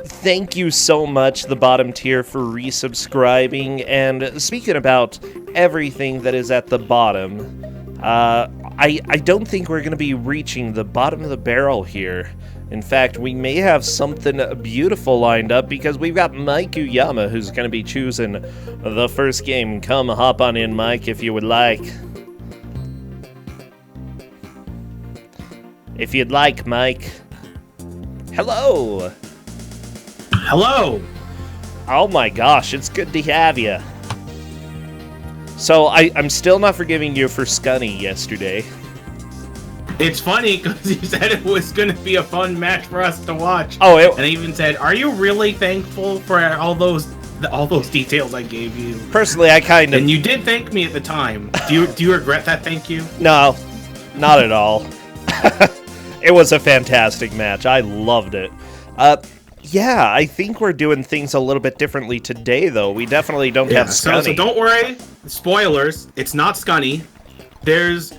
Thank you so much, the bottom tier, for resubscribing. And speaking about everything that is at the bottom, I don't think we're going to be reaching the bottom of the barrel here. In fact, we may have something beautiful lined up because we've got Mike Uyama who's going to be choosing the first game. Come hop on in, Mike, if you would like. If you'd like, Mike. Hello! Hello! Oh my gosh, it's good to have you. So, I'm still not forgiving you for Scunny yesterday. It's funny because you said it was going to be a fun match for us to watch. Oh, and I even said, "Are you really thankful for all those details I gave you?" Personally, I kind of... And you did thank me at the time. Do you regret that thank you? No, not at all. It was a fantastic match. I loved it. Yeah, I think we're doing things a little bit differently today, though. We definitely don't have Scunny. So don't worry. Spoilers. It's not Scunny. There's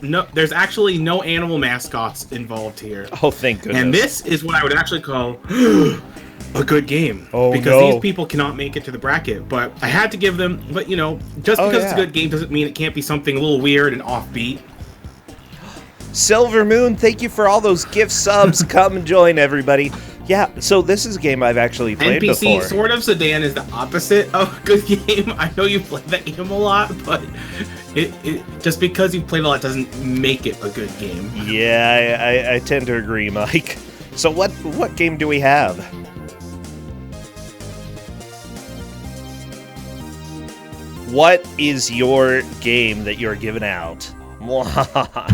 actually no animal mascots involved here. Oh, thank goodness. And this is what I would actually call a good game. Oh, because these people cannot make it to the bracket. But I had to give them, but you know, just because it's a good game doesn't mean it can't be something a little weird and offbeat. Silver Moon, thank you for all those gift subs. Come and join, everybody. Yeah, so this is a game I've actually played before. NPC Sword of Sedan is the opposite of a good game. I know you played that game a lot, but it just because you played a lot doesn't make it a good game. Yeah, I tend to agree, Mike. So what game do we have? What is your game that you're giving out?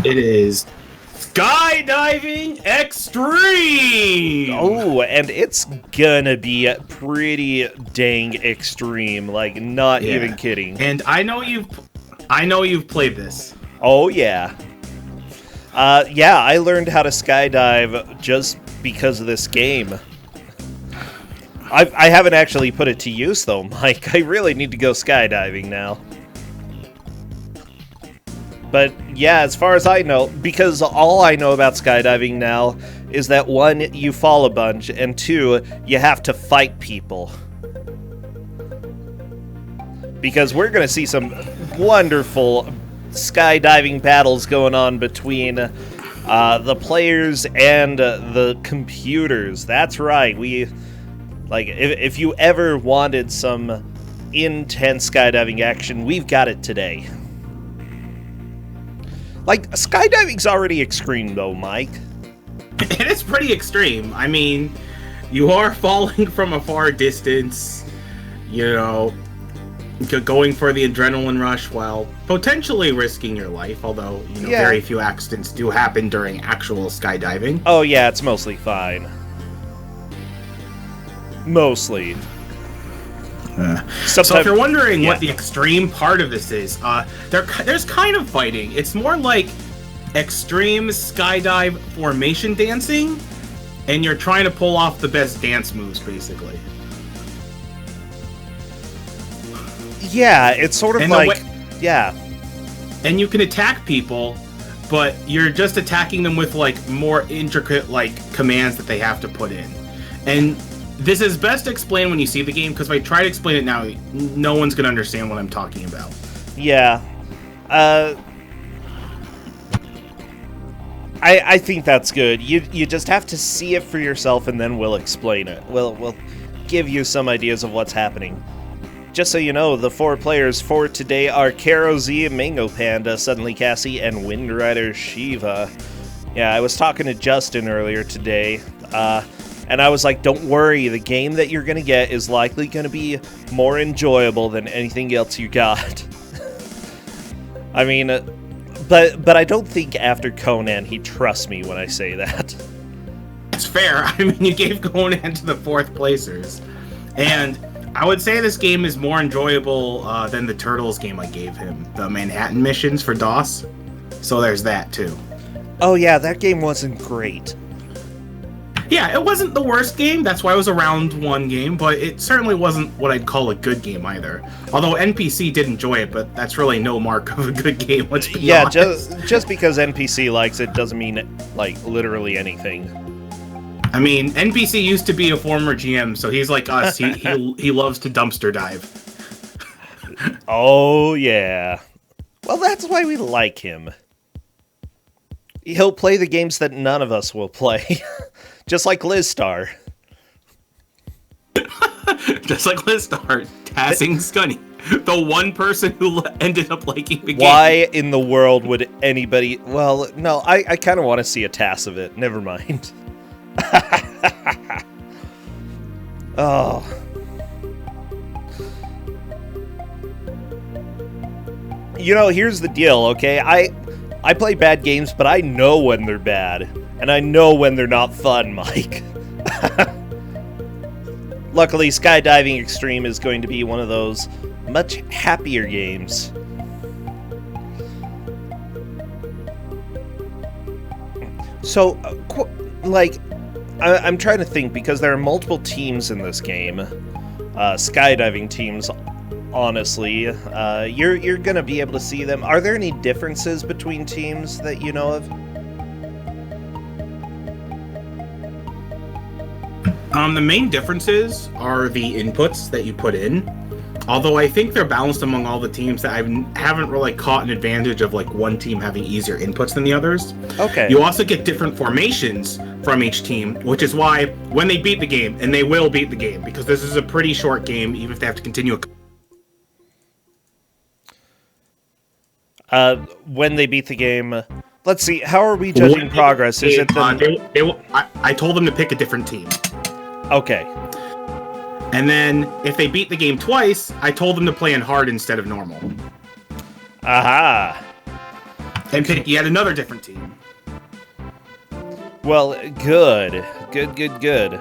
It is Skydiving Extreme! Oh, and it's gonna be pretty dang extreme, like not even kidding. And I know you've played this. Oh yeah. Yeah, I learned how to skydive just because of this game. I haven't actually put it to use though, Mike. I really need to go skydiving now. But yeah, as far as I know, because all I know about skydiving now is that one, you fall a bunch, and two, you have to fight people. Because we're going to see some wonderful skydiving battles going on between the players and the computers. That's right. If you ever wanted some intense skydiving action, we've got it today. Like, skydiving's already extreme, though, Mike. It is pretty extreme. I mean, you are falling from a far distance, you know, going for the adrenaline rush while potentially risking your life, although, you know, very few accidents do happen during actual skydiving. Oh, yeah, it's mostly fine. Mostly. So if you're wondering what the extreme part of this is, there's kind of fighting. It's more like extreme skydive formation dancing, and you're trying to pull off the best dance moves, basically. Yeah, it's sort of yeah. And you can attack people, but you're just attacking them with, like, more intricate, like, commands that they have to put in. And this is best explained when you see the game, because if I try to explain it now, no one's going to understand what I'm talking about. Yeah. I think that's good. You just have to see it for yourself, and then we'll explain it. We'll give you some ideas of what's happening. Just so you know, the 4 players for today are Karo Z, Mango Panda, Suddenly Cassie, and Wind Rider Shiva. Yeah, I was talking to Justin earlier today, and I was like, don't worry, the game that you're going to get is likely going to be more enjoyable than anything else you got. I mean, but I don't think after Conan he trusts me when I say that. That's fair. I mean, you gave Conan to the 4th placers. And I would say this game is more enjoyable than the Turtles game I gave him. The Manhattan missions for DOS. So there's that, too. Oh yeah, that game wasn't great. Yeah, it wasn't the worst game. That's why it was a round 1 game, but it certainly wasn't what I'd call a good game either. Although NPC did enjoy it, but that's really no mark of a good game, let's be honest. Just because NPC likes it doesn't mean, like, literally anything. I mean, NPC used to be a former GM, so he's like us. He loves to dumpster dive. Oh, yeah. Well, that's why we like him. He'll play the games that none of us will play. Just like Lizstar. Just like Lizstar, tassing Scunny. The one person who ended up liking the game. Why in the world would anybody... Well, no, I kind of want to see a TAS of it. Never mind. Oh. You know, here's the deal, okay? I play bad games, but I know when they're bad. And I know when they're not fun, Mike. Luckily, Skydiving Extreme is going to be one of those much happier games. So, I'm trying to think, because there are multiple teams in this game. Skydiving teams, honestly. You're going to be able to see them. Are there any differences between teams that you know of? The main differences are the inputs that you put in. Although I think they're balanced among all the teams, that I haven't really caught an advantage of like one team having easier inputs than the others. Okay. You also get different formations from each team, which is why when they beat the game, and they will beat the game, because this is a pretty short game, even if they have to continue when they beat the game, let's see, how are we judging progress? Is it the... I told them to pick a different team. Okay. And then, if they beat the game twice, I told them to play in hard instead of normal. Aha! And pick yet another different team. Well, good. Good.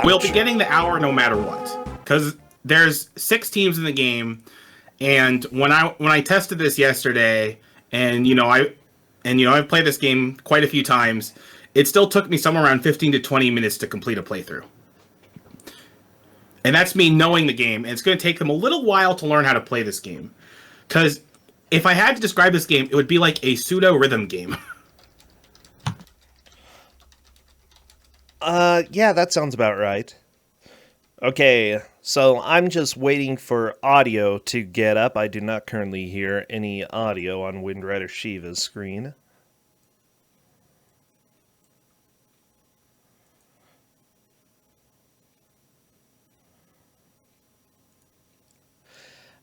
We'll be getting the hour no matter what. Because there's 6 teams in the game, and when I tested this yesterday, and I've played this game quite a few times, it still took me somewhere around 15 to 20 minutes to complete a playthrough. And that's me knowing the game, and it's going to take them a little while to learn how to play this game. Because if I had to describe this game, it would be like a pseudo-rhythm game. Yeah, that sounds about right. Okay, so I'm just waiting for audio to get up. I do not currently hear any audio on Wind Rider Shiva's screen.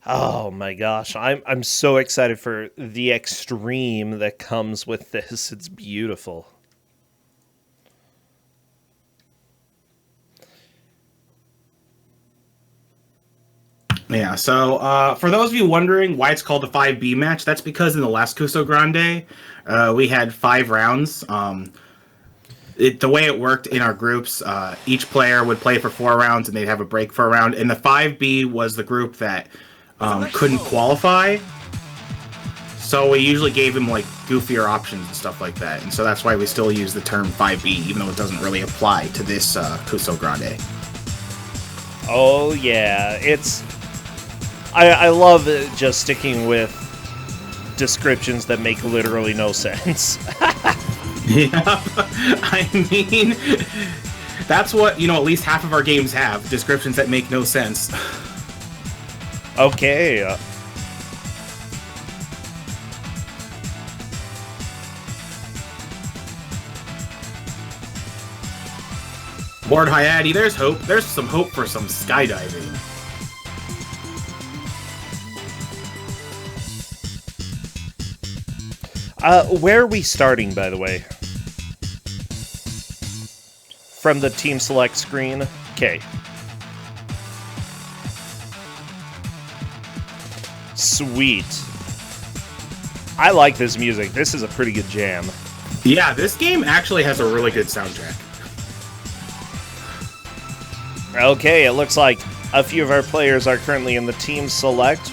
Oh my gosh, I'm so excited for the extreme that comes with this. It's beautiful. Yeah, so for those of you wondering why it's called the 5B match, that's because in the last Kusogr4nde, we had 5 rounds. The way it worked in our groups, each player would play for 4 rounds and they'd have a break for a round. And the 5B was the group that couldn't qualify. So we usually gave them like goofier options and stuff like that. And so that's why we still use the term 5B, even though it doesn't really apply to this Kusogr4nde. Oh yeah, I love just sticking with descriptions that make literally no sense. Yeah, I mean, that's what, at least half of our games have, descriptions that make no sense. Okay. Lord Hyade, there's hope. There's some hope for some skydiving. Where are we starting, by the way? From the team select screen? Okay. Sweet. I like this music. This is a pretty good jam. Yeah, this game actually has a really good soundtrack. Okay, it looks like a few of our players are currently in the team select.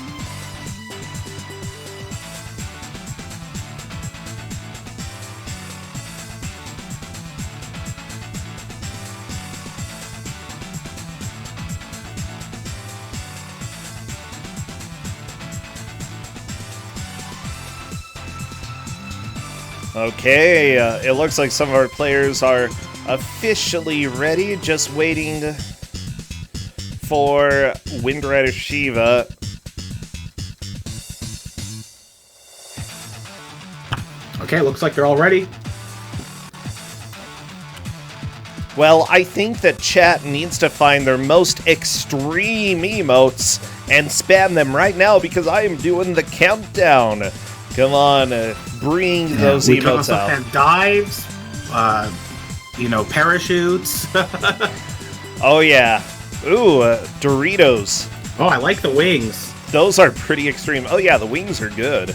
Okay, it looks like some of our players are officially ready, just waiting for Wind Rider Shiva. Okay, looks like they're all ready. Well, I think that chat needs to find their most extreme emotes and spam them right now because I am doing the countdown. Come on, bring those we can emotes also out. have dives, parachutes. Oh yeah. Ooh, Doritos. Oh, I like the wings. Those are pretty extreme. Oh yeah, the wings are good.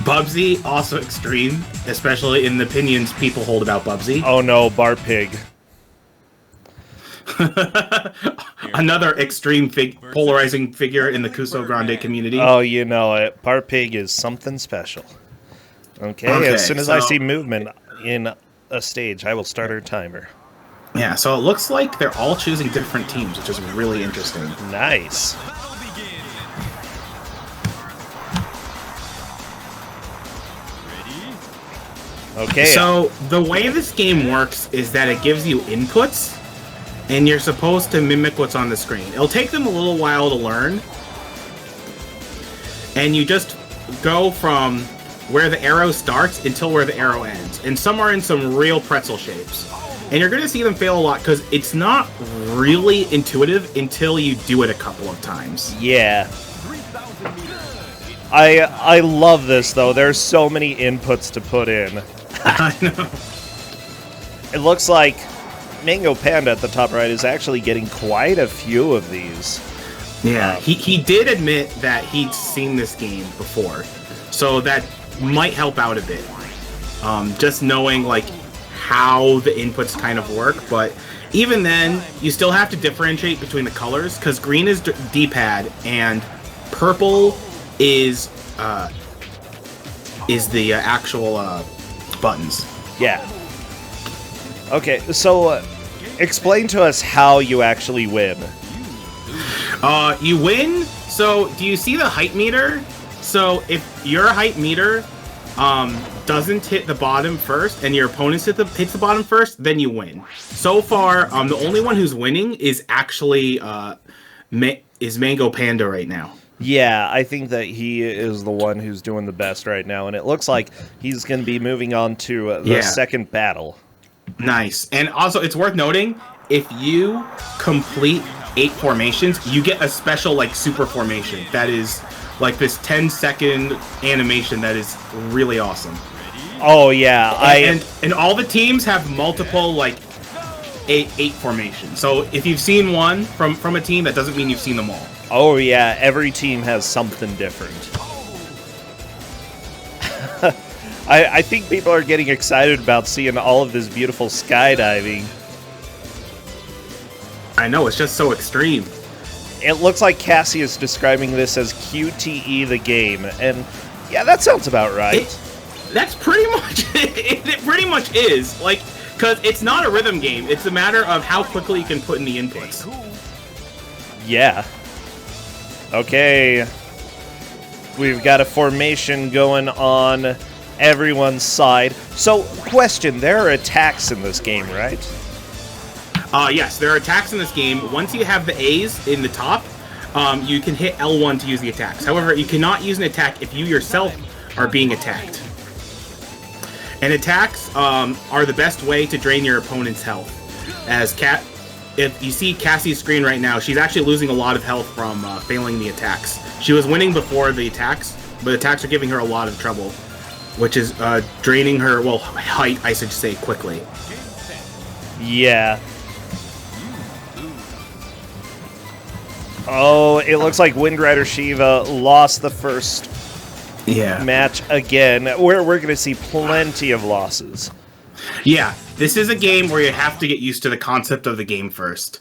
Bubsy, also extreme, especially in the opinions people hold about Bubsy. Oh no, Bar Pig. Another extreme polarizing figure in the Kusogr4nde community. Oh, you know it. Bar Pig is something special. Okay, as soon as I see movement in a stage, I will start our timer. Yeah, so it looks like they're all choosing different teams, which is really interesting. Nice. Okay. So the way this game works is that it gives you inputs, and you're supposed to mimic what's on the screen. It'll take them a little while to learn, and you just go from where the arrow starts until where the arrow ends. And some are in some real pretzel shapes. And you're going to see them fail a lot because it's not really intuitive until you do it a couple of times. Yeah. I love this, though. There's so many inputs to put in. I know. It looks like Mango Panda at the top right is actually getting quite a few of these. Yeah, he did admit that he'd seen this game before. So that might help out a bit. Just knowing, like, how the inputs kind of work, but even then, you still have to differentiate between the colors, because green is D-pad, and purple is the actual buttons. Yeah. Okay, so explain to us how you actually win. You win, so do you see the height meter? So if your height meter doesn't hit the bottom first, and your opponent hits the bottom first, then you win. So far, the only one who's winning is actually Mango Panda right now. Yeah, I think that he is the one who's doing the best right now, and it looks like he's going to be moving on to the second battle. Nice. And also, it's worth noting, if you complete 8 formations, you get a special, like, super formation. That is, like, this 10-second animation that is really awesome. Oh, yeah. And all the teams have multiple, like, eight formations. So if you've seen one from a team, that doesn't mean you've seen them all. Oh, yeah. Every team has something different. I think people are getting excited about seeing all of this beautiful skydiving. I know, it's just so extreme. It looks like Cassie is describing this as QTE the game, and yeah, that sounds about right. That's pretty much it. It pretty much is, like, because it's not a rhythm game. It's a matter of how quickly you can put in the inputs. Yeah. Okay. We've got a formation going on everyone's side. So, question, there are attacks in this game, right? Yes, there are attacks in this game. Once you have the A's in the top, you can hit L1 to use the attacks. However, you cannot use an attack if you yourself are being attacked. And attacks are the best way to drain your opponent's health. If you see Cassie's screen right now, she's actually losing a lot of health from failing the attacks. She was winning before the attacks, but attacks are giving her a lot of trouble, which is draining her, well, height, I should say, quickly. Yeah. Oh, it looks like Wind Rider Shiva lost the first match again. We're going to see plenty of losses. Yeah, this is a game where you have to get used to the concept of the game first.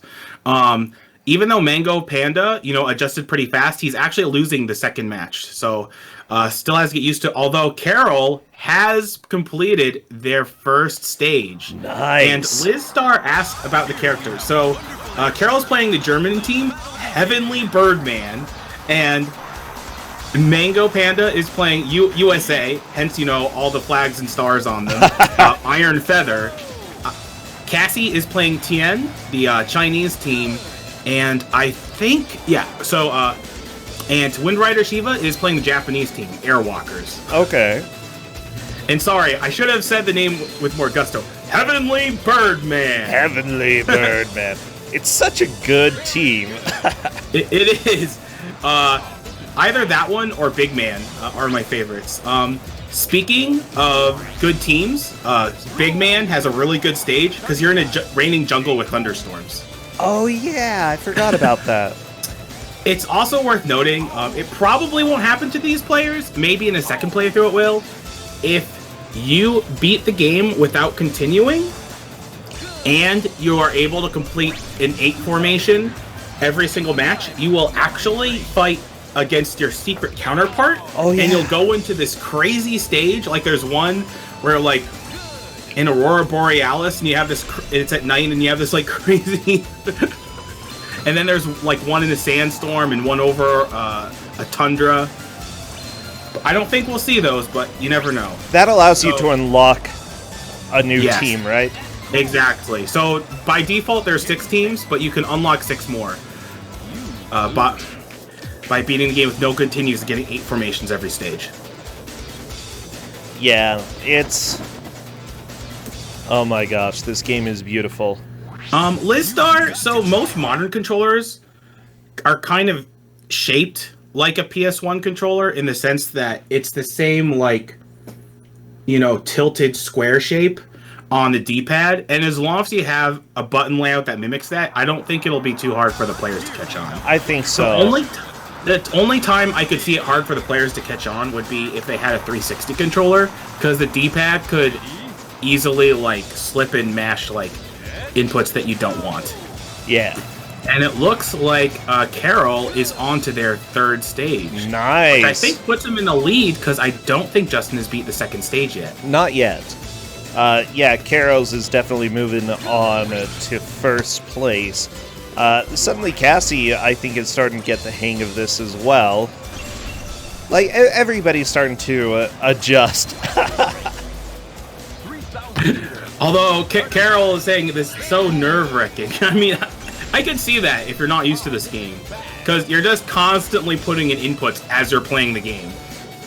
Even though Mango Panda, adjusted pretty fast, he's actually losing the second match. So still has to get used to, although Carol has completed their first stage. Nice. And Liz Star asked about the characters. So Carol's playing the German team, Heavenly Birdman, and Mango Panda is playing USA, hence, all the flags and stars on them. Iron Feather. Cassie is playing Tien, the Chinese team. And I think, and Wind Rider Shiva is playing the Japanese team, Airwalkers. Okay. And sorry, I should have said the name with more gusto. Heavenly Birdman. Heavenly Birdman. It's such a good team. It is. Either that one or Big Man are my favorites. Speaking of good teams, Big Man has a really good stage because you're in a raining jungle with thunderstorms. Oh yeah, I forgot about that. It's also worth noting, it probably won't happen to these players. Maybe in a second playthrough it will. If you beat the game without continuing, and you are able to complete an 8 formation every single match, you will actually fight against your secret counterpart. Oh, yeah. And you'll go into this crazy stage. Like there's one where like in Aurora Borealis, and you have this, it's at night, and you have this like crazy... And then there's like one in a sandstorm and one over a tundra. I don't think we'll see those, but you never know. That allows you to unlock a new team, right? Exactly. So by default, there's 6 teams, but you can unlock 6 more. But by beating the game with no continues and getting 8 formations every stage. Yeah, it's... Oh my gosh, this game is beautiful. Lizstar, so most modern controllers are kind of shaped like a PS1 controller in the sense that it's the same, like, tilted square shape on the D-pad, and as long as you have a button layout that mimics that, I don't think it'll be too hard for the players to catch on. I think so. The only time I could see it hard for the players to catch on would be if they had a 360 controller, because the D-pad could easily, like, slip and mash, like, inputs that you don't want. Yeah. And it looks like Carol is on to their 3rd stage. Nice. Which I think puts them in the lead, because I don't think Justin has beat the 2nd stage yet. Not yet. Yeah, Carol's is definitely moving on to 1st place. Suddenly Cassie, I think, is starting to get the hang of this as well. Like, everybody's starting to adjust. Although Carol is saying this is so nerve-wracking. I mean, I can see that if you're not used to this game, because you're just constantly putting in inputs as you're playing the game.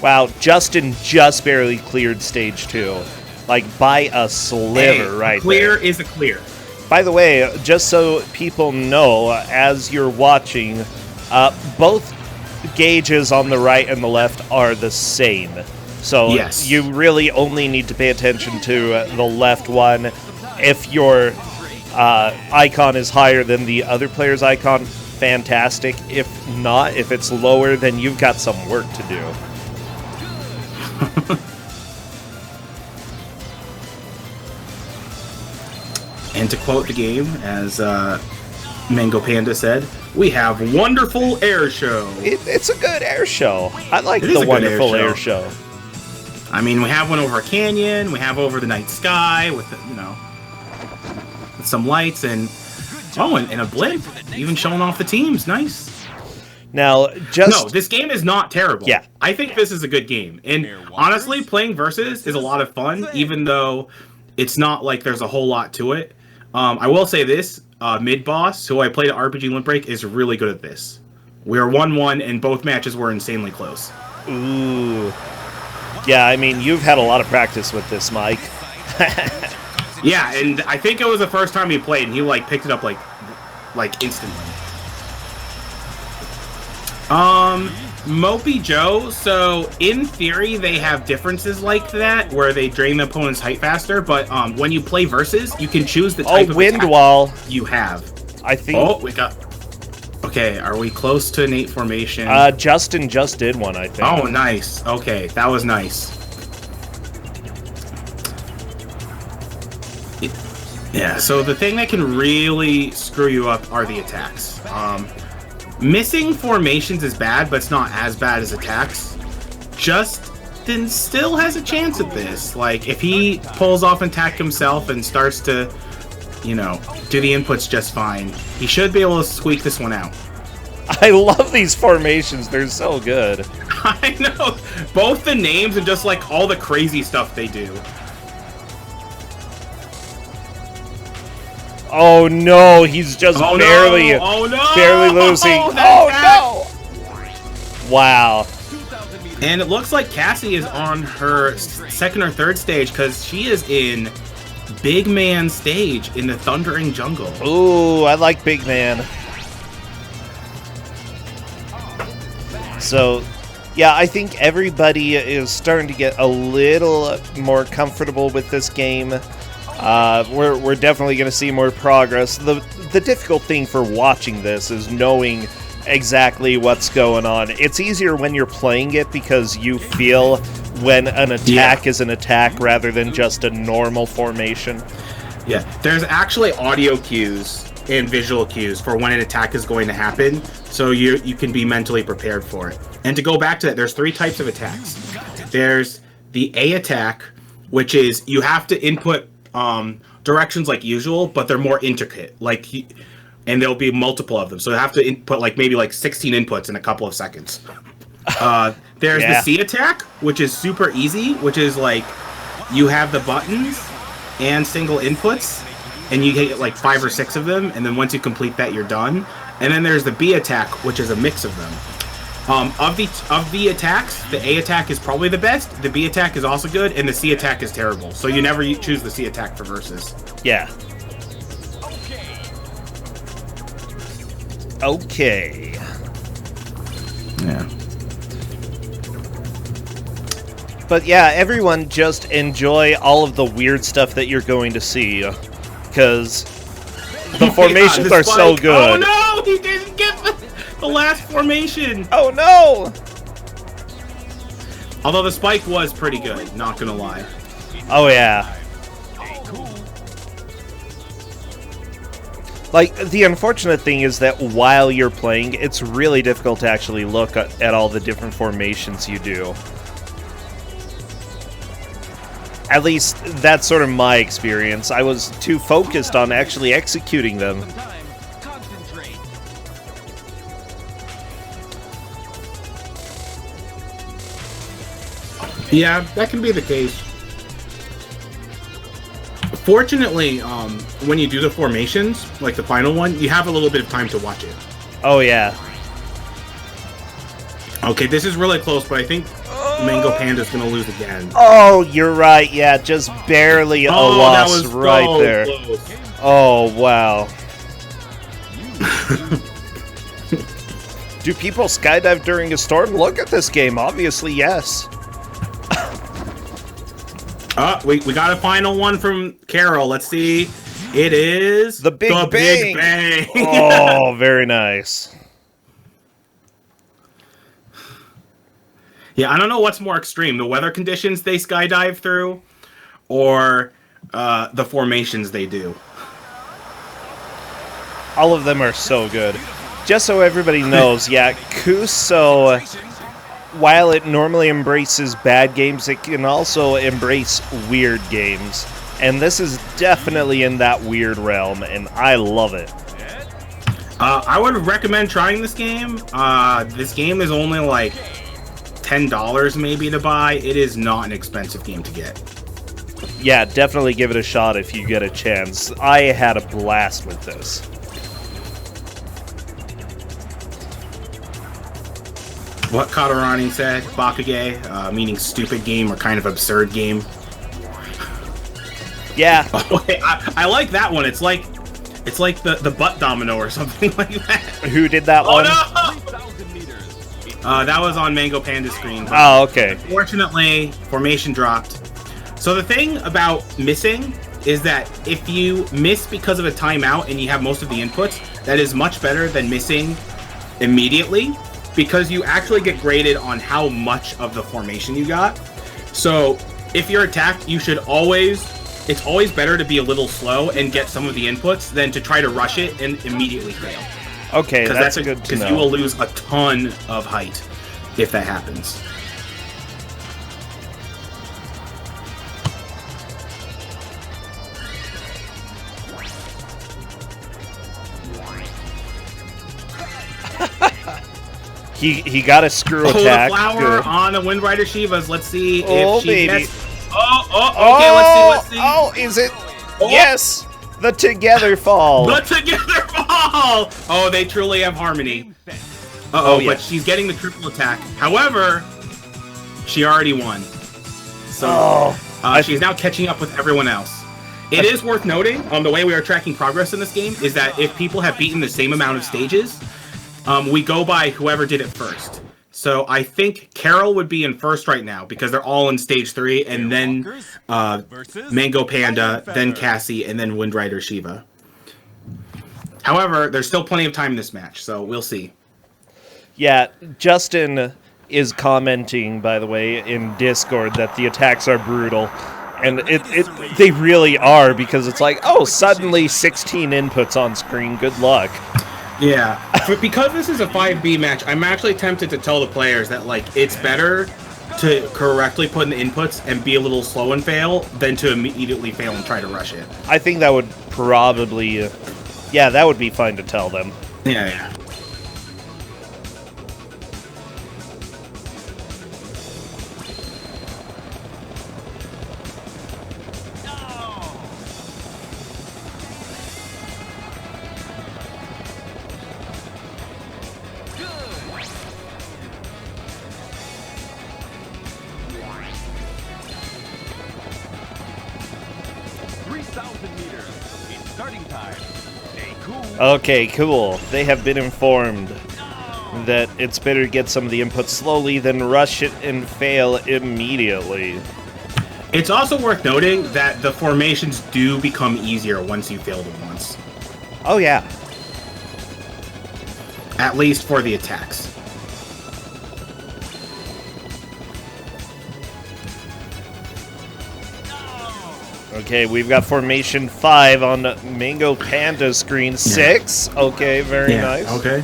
Wow, Justin just barely cleared stage 2. Like, by a sliver right clear there. Is a clear. By the way, just so people know, as you're watching, both gauges on the right and the left are the same. So yes. You really only need to pay attention to the left one. If your icon is higher than the other player's icon, fantastic. If not, if it's lower, then you've got some work to do. And to quote the game, as Mango Panda said, we have wonderful air show. It's a good air show. I like the wonderful air show. I mean, we have one over a canyon, we have over the night sky with, with some lights, and and a blimp, even showing off the teams. Nice. Now, No, this game is not terrible. Yeah. I think this is a good game. And honestly, playing Versus is a lot of fun, even though it's not like there's a whole lot to it. I will say this, Mid-Boss, who I played at RPG Limit Break, is really good at this. We were 1-1, and both matches were insanely close. Ooh. Yeah, I mean, you've had a lot of practice with this, Mike. Yeah, and I think it was the first time he played, and he, like, picked it up, like instantly. Mopey Joe, so in theory they have differences like that, where they drain the opponent's height faster, but when you play Versus, you can choose the type of wind wall you have. I think... Oh, we got... Okay, are we close to an 8 formation? Justin just did one, I think. Oh, nice. Okay, that was nice. Yeah, so the thing that can really screw you up are the attacks. Missing formations is bad, but it's not as bad as attacks. Justin still has a chance at this. Like, if he pulls off an attack himself and starts to, do the inputs just fine, he should be able to squeak this one out. I love these formations. They're so good. I know. Both the names and just like all the crazy stuff they do. Oh no, he's just barely losing. Oh no! Wow. And it looks like Cassie is on her second or third stage because she is in Big Man stage in the Thundering Jungle. Ooh, I like Big Man. So, yeah, I think everybody is starting to get a little more comfortable with this game. We're definitely going to see more progress. The difficult thing for watching this is knowing exactly what's going on. It's easier when you're playing it because you feel when an attack is an attack rather than just a normal formation. Yeah, there's actually audio cues and visual cues for when an attack is going to happen, so you can be mentally prepared for it. And to go back to that, there's 3 types of attacks. There's the A attack, which is you have to input directions like usual, but they're more intricate. And there'll be multiple of them, so you have to input maybe 16 inputs in a couple of seconds. There's the C attack, which is super easy, which is like you have the buttons and single inputs, and you get 5 or 6 of them, and then once you complete that, you're done. And then there's the B attack, which is a mix of them. Of the attacks, the A attack is probably the best, the B attack is also good, and the C attack is terrible. So you never choose the C attack for versus. Yeah. Okay. Yeah. But yeah, everyone just enjoy all of the weird stuff that you're going to see, because the formations are so good. Oh no, he didn't get the last formation. Oh no! Although the spike was pretty good, not gonna lie. Oh yeah. Like, the unfortunate thing is that while you're playing, it's really difficult to actually look at all the different formations you do. At least, that's sort of my experience. I was too focused on actually executing them. Yeah, that can be the case. Fortunately, when you do the formations, like the final one, you have a little bit of time to watch it. Oh, yeah. Okay, this is really close, but I think Mango Panda's gonna lose again. Oh, you're right. Yeah, just barely a loss that was right so there. Close. Oh, wow. Do people skydive during a storm? Look at this game. Obviously, yes. We got a final one from Carol. Let's see. It is the Big Bang. Big Bang. Oh, very nice. Yeah, I don't know what's more extreme, the weather conditions they skydive through, or the formations they do. All of them are so good. Just so everybody knows, yeah, Kuso, while it normally embraces bad games, it can also embrace weird games. And this is definitely in that weird realm, and I love it. I would recommend trying this game. This game is only like $10 maybe to buy. It is not an expensive game to get. Yeah, definitely give it a shot if you get a chance. I had a blast with this. What Katarani said, Bakage, meaning stupid game or kind of absurd game. Yeah. Oh, I like that one. It's like the butt domino or something like that. Who did that one? No! That was on Mango Panda's screen. Oh, okay. Fortunately, formation dropped. So the thing about missing is that if you miss because of a timeout and you have most of the inputs, that is much better than missing immediately, because you actually get graded on how much of the formation you got. So if you're attacked, it's always better to be a little slow and get some of the inputs than to try to rush it and immediately fail. Okay, that's good to know. Because you will lose a ton of height if that happens. He got a screw Oh, attack. the flower Good. on the Wind Rider Shivas. Let's see Oh, if she baby. gets... Oh, okay, let's see. Oh, is it? Oh. Yes! The together fall. The together fall! Oh, they truly have harmony. Oh, yeah. But she's getting the triple attack. However, she already won. So she's now catching up with everyone else. It is worth noting, the way we are tracking progress in this game is that if people have beaten the same amount of stages, we go by whoever did it first. So I think Carol would be in first right now because they're all in stage 3, and then Mango Panda, then Cassie, and then Wind Rider Shiva. However, there's still plenty of time in this match, so we'll see. Yeah, Justin is commenting, by the way, in Discord that the attacks are brutal. And they really are, because it's like, oh, suddenly 16 inputs on screen, good luck. Yeah, but because this is a 5B match, I'm actually tempted to tell the players that, like, it's better to correctly put in the inputs and be a little slow and fail than to immediately fail and try to rush it. I think that would probably, yeah, that would be fine to tell them. Yeah. 3,000 meters. It's starting time. Stay cool. Okay, cool. They have been informed that it's better to get some of the inputs slowly than rush it and fail immediately. It's also worth noting that the formations do become easier once you fail them once. Oh, yeah. At least for the attacks. Okay, we've got formation 5 on Mango Panda screen 6. Okay, very nice. Okay.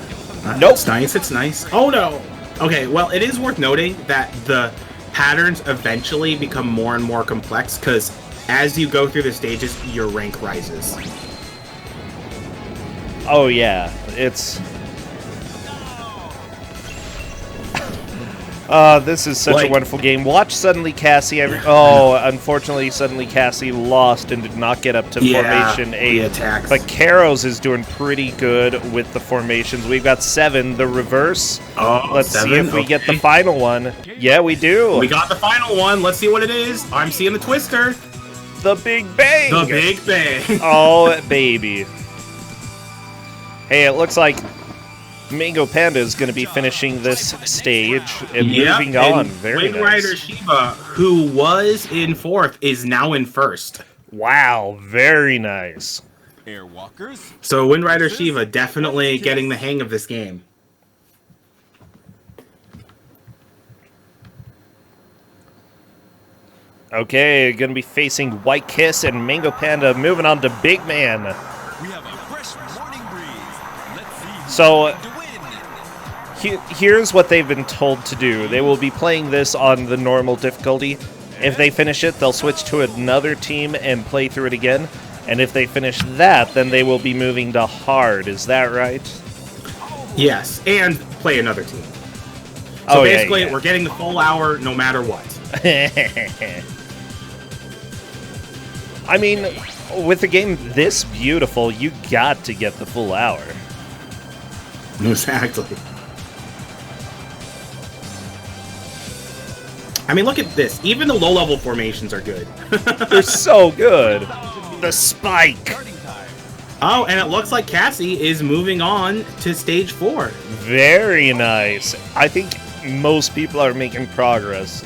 Nope. It's nice, it's nice. Oh no! Okay, well, it is worth noting that the patterns eventually become more and more complex, because as you go through the stages, your rank rises. Oh, yeah. It's... this is such a wonderful game. Watch Suddenly Cassie. Unfortunately, Suddenly Cassie lost and did not get up to formation 8. Attacks. But Karos is doing pretty good with the formations. We've got 7, the reverse. Oh, Let's 7? see if we get the final one. Yeah, we do. We got the final one. Let's see what it is. I'm seeing the Twister. The Big Bang. The Big Bang. Oh, baby. Hey, it looks like Mango Panda is going to be finishing this stage and moving on. Very Wind nice. Rider Shiva, who was in 4th, is now in 1st. Wow, very nice. Airwalkers. So Wind Rider Shiva definitely getting the hang of this game. Okay, going to be facing White Kiss and Mango Panda, moving on to Big Man. We have a fresh morning breeze. Let's see who's So, going to win. here's what they've been told to do. They will be playing this on the normal difficulty. If they finish it, they'll switch to another team and play through it again. And if they finish that, then they will be moving to hard. Is that right? Yes, and play another team. So basically, we're getting the full hour no matter what. I mean, with a game this beautiful, you got to get the full hour. Exactly. I mean, look at this. Even the low-level formations are good. They're so good. The spike. Starting time. Oh, and it looks like Cassie is moving on to stage 4. Very nice. I think most people are making progress.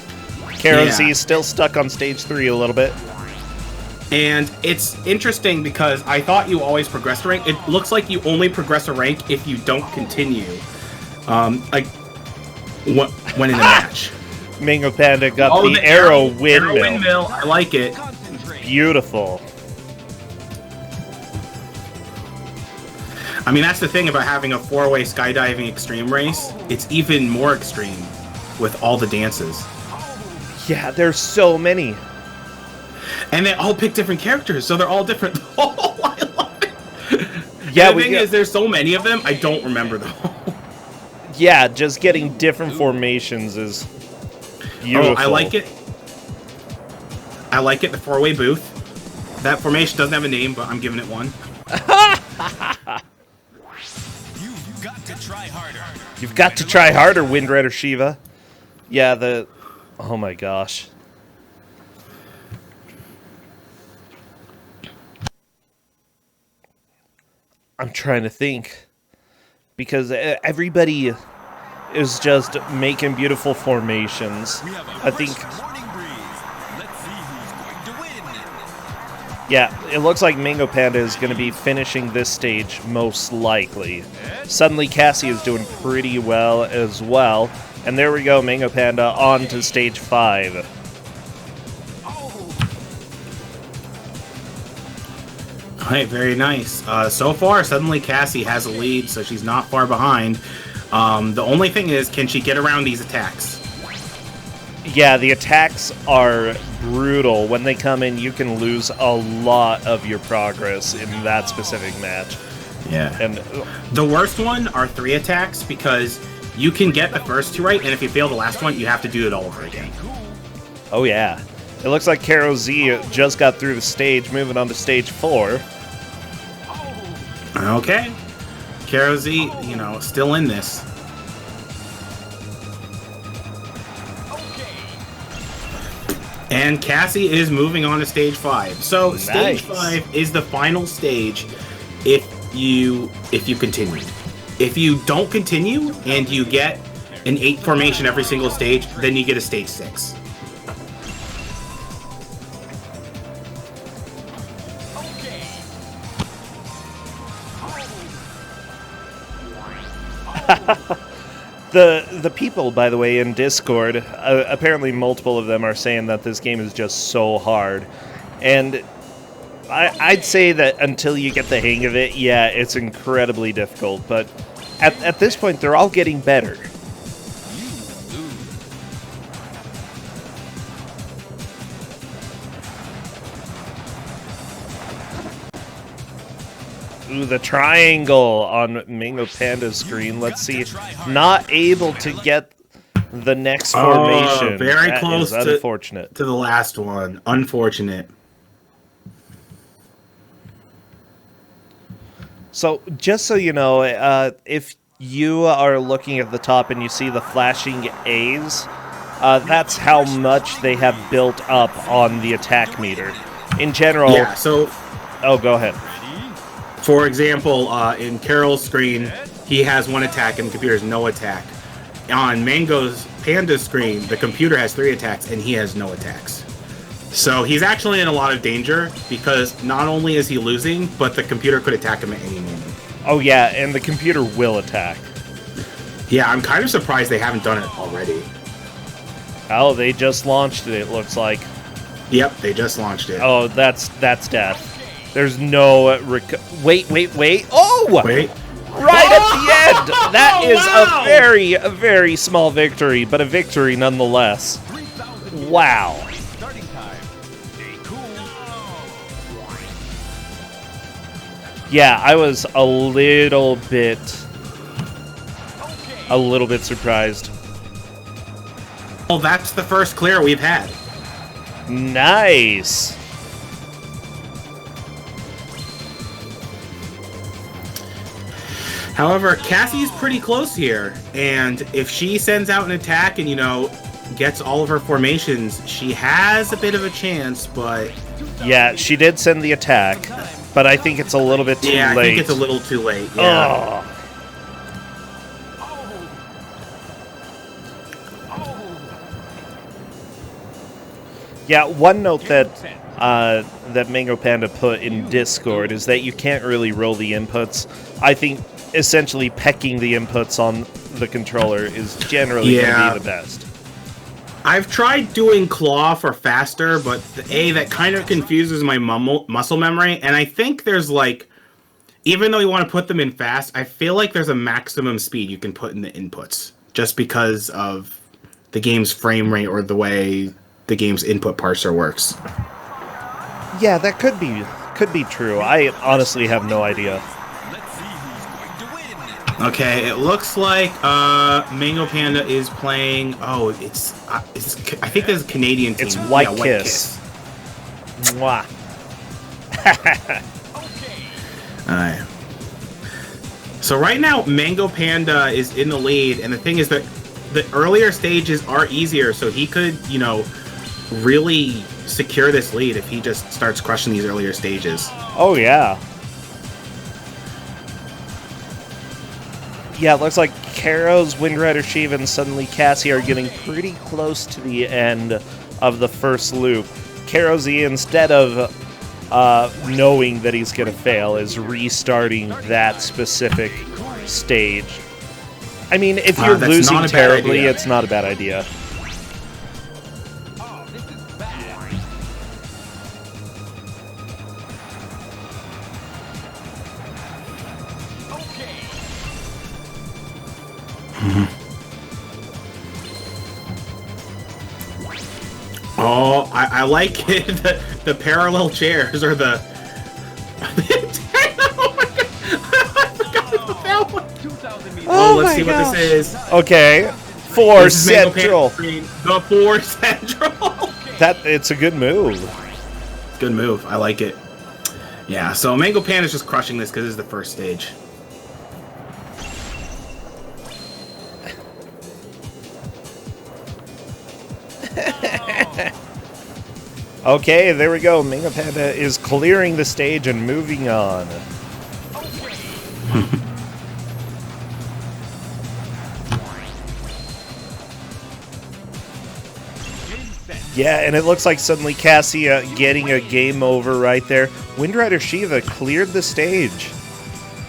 Karo Z is still stuck on stage 3 a little bit. And it's interesting because I thought you always progressed a rank. It looks like you only progress a rank if you don't continue. Like when in a match. Mango Panda got the arrow windmill. Arrow windmill. I like it. Beautiful. I mean, that's the thing about having a 4-way skydiving extreme race. It's even more extreme with all the dances. Yeah, there's so many. And they all pick different characters, so they're all different. Oh, I love it. Yeah, the thing is, there's so many of them, I don't remember them all. Yeah, just getting different formations is beautiful. Oh, I like it. I like it, the four-way booth. That formation doesn't have a name, but I'm giving it one. You've got to try harder. You've got to try harder, Wind Rider Shiva. Yeah, oh my gosh. I'm trying to think. Because everybody is just making beautiful formations. I think... Yeah, it looks like Mango Panda is going to be finishing this stage most likely. Suddenly Cassie is doing pretty well as well. And there we go, Mango Panda on to stage 5. Alright, very nice. So far, suddenly Cassie has a lead, so she's not far behind. The only thing is, can she get around these attacks? Yeah, the attacks are brutal. When they come in, you can lose a lot of your progress in that specific match. Yeah. And the worst one are 3 attacks, because you can get the first 2 right, and if you fail the last one, you have to do it all over again. Oh yeah. It looks like Karo Z just got through the stage, moving on to stage 4. Okay. Karo Z, still in this. And Cassie is moving on to stage 5. So Nice. Stage 5 is the final stage if you continue. If you don't continue and you get an 8 formation every single stage, then you get a stage 6. The people, by the way, in Discord, apparently multiple of them are saying that this game is just so hard. And I'd say that until you get the hang of it, yeah, it's incredibly difficult. But at this point, they're all getting better. Ooh, the triangle on Mango Panda's screen. Let's see. Not able to get the next formation. Very close unfortunate. to the last one. Unfortunate. So, just so you know, if you are looking at the top and you see the flashing A's, that's how much they have built up on the attack meter. In general... Yeah, so... Oh, go ahead. For example, in Carol's screen, he has 1 attack and the computer has no attack. On Mango's Panda's screen, the computer has 3 attacks and he has no attacks. So he's actually in a lot of danger because not only is he losing, but the computer could attack him at any moment. Oh yeah, and the computer will attack. Yeah, I'm kind of surprised they haven't done it already. Oh, they just launched it, it looks like. Yep, they just launched it. Oh, that's death. There's no wait. Oh! Wait. Right at the end! That is a very small victory, but a victory nonetheless. Wow. Starting time. Stay cool. Yeah, I was a little bit surprised. Well, that's the first clear we've had. Nice. However, Cassie's pretty close here, and if she sends out an attack and, gets all of her formations, she has a bit of a chance, but... Yeah, she did send the attack, but I think it's a little bit too late. Yeah, I think it's a little too late, yeah. Oh. Yeah, one note that that Mango Panda put in Discord is that you can't really roll the inputs. I think essentially pecking the inputs on the controller is generally going to be the best. I've tried doing claw for faster, but that kind of confuses my muscle memory, and I think there's even though you want to put them in fast, I feel like there's a maximum speed you can put in the inputs, just because of the game's frame rate or the way the game's input parser works. Yeah, that could be true. I honestly have no idea. Okay, it looks like Mango Panda is playing. Oh, it's I think there's a Canadian team. It's White yeah, Kiss. Mwah. Alright. So right now, Mango Panda is in the lead, and the thing is that the earlier stages are easier, so he could, you know, really secure this lead if he just starts crushing these earlier stages. Oh, yeah. Yeah, it looks like Karo's, Wind Rider Shiva, and suddenly Cassie are getting pretty close to the end of the first loop. Karo Z, instead of knowing that he's going to fail, is restarting that specific stage. I mean, if you're losing terribly, it's not a bad idea. Oh, I like it. The parallel chairs or the. Oh my god! I forgot about that one. Oh, let's see what this is. Okay, 4 Central. The 4 Central. It's a good move. Good move. I like it. Yeah. So Mango Pan is just crushing this because this is the first stage. Okay, there we go. Mango Panda is clearing the stage and moving on. Yeah, and it looks like suddenly Cassie getting a game over right there. Wind Rider Shiva cleared the stage.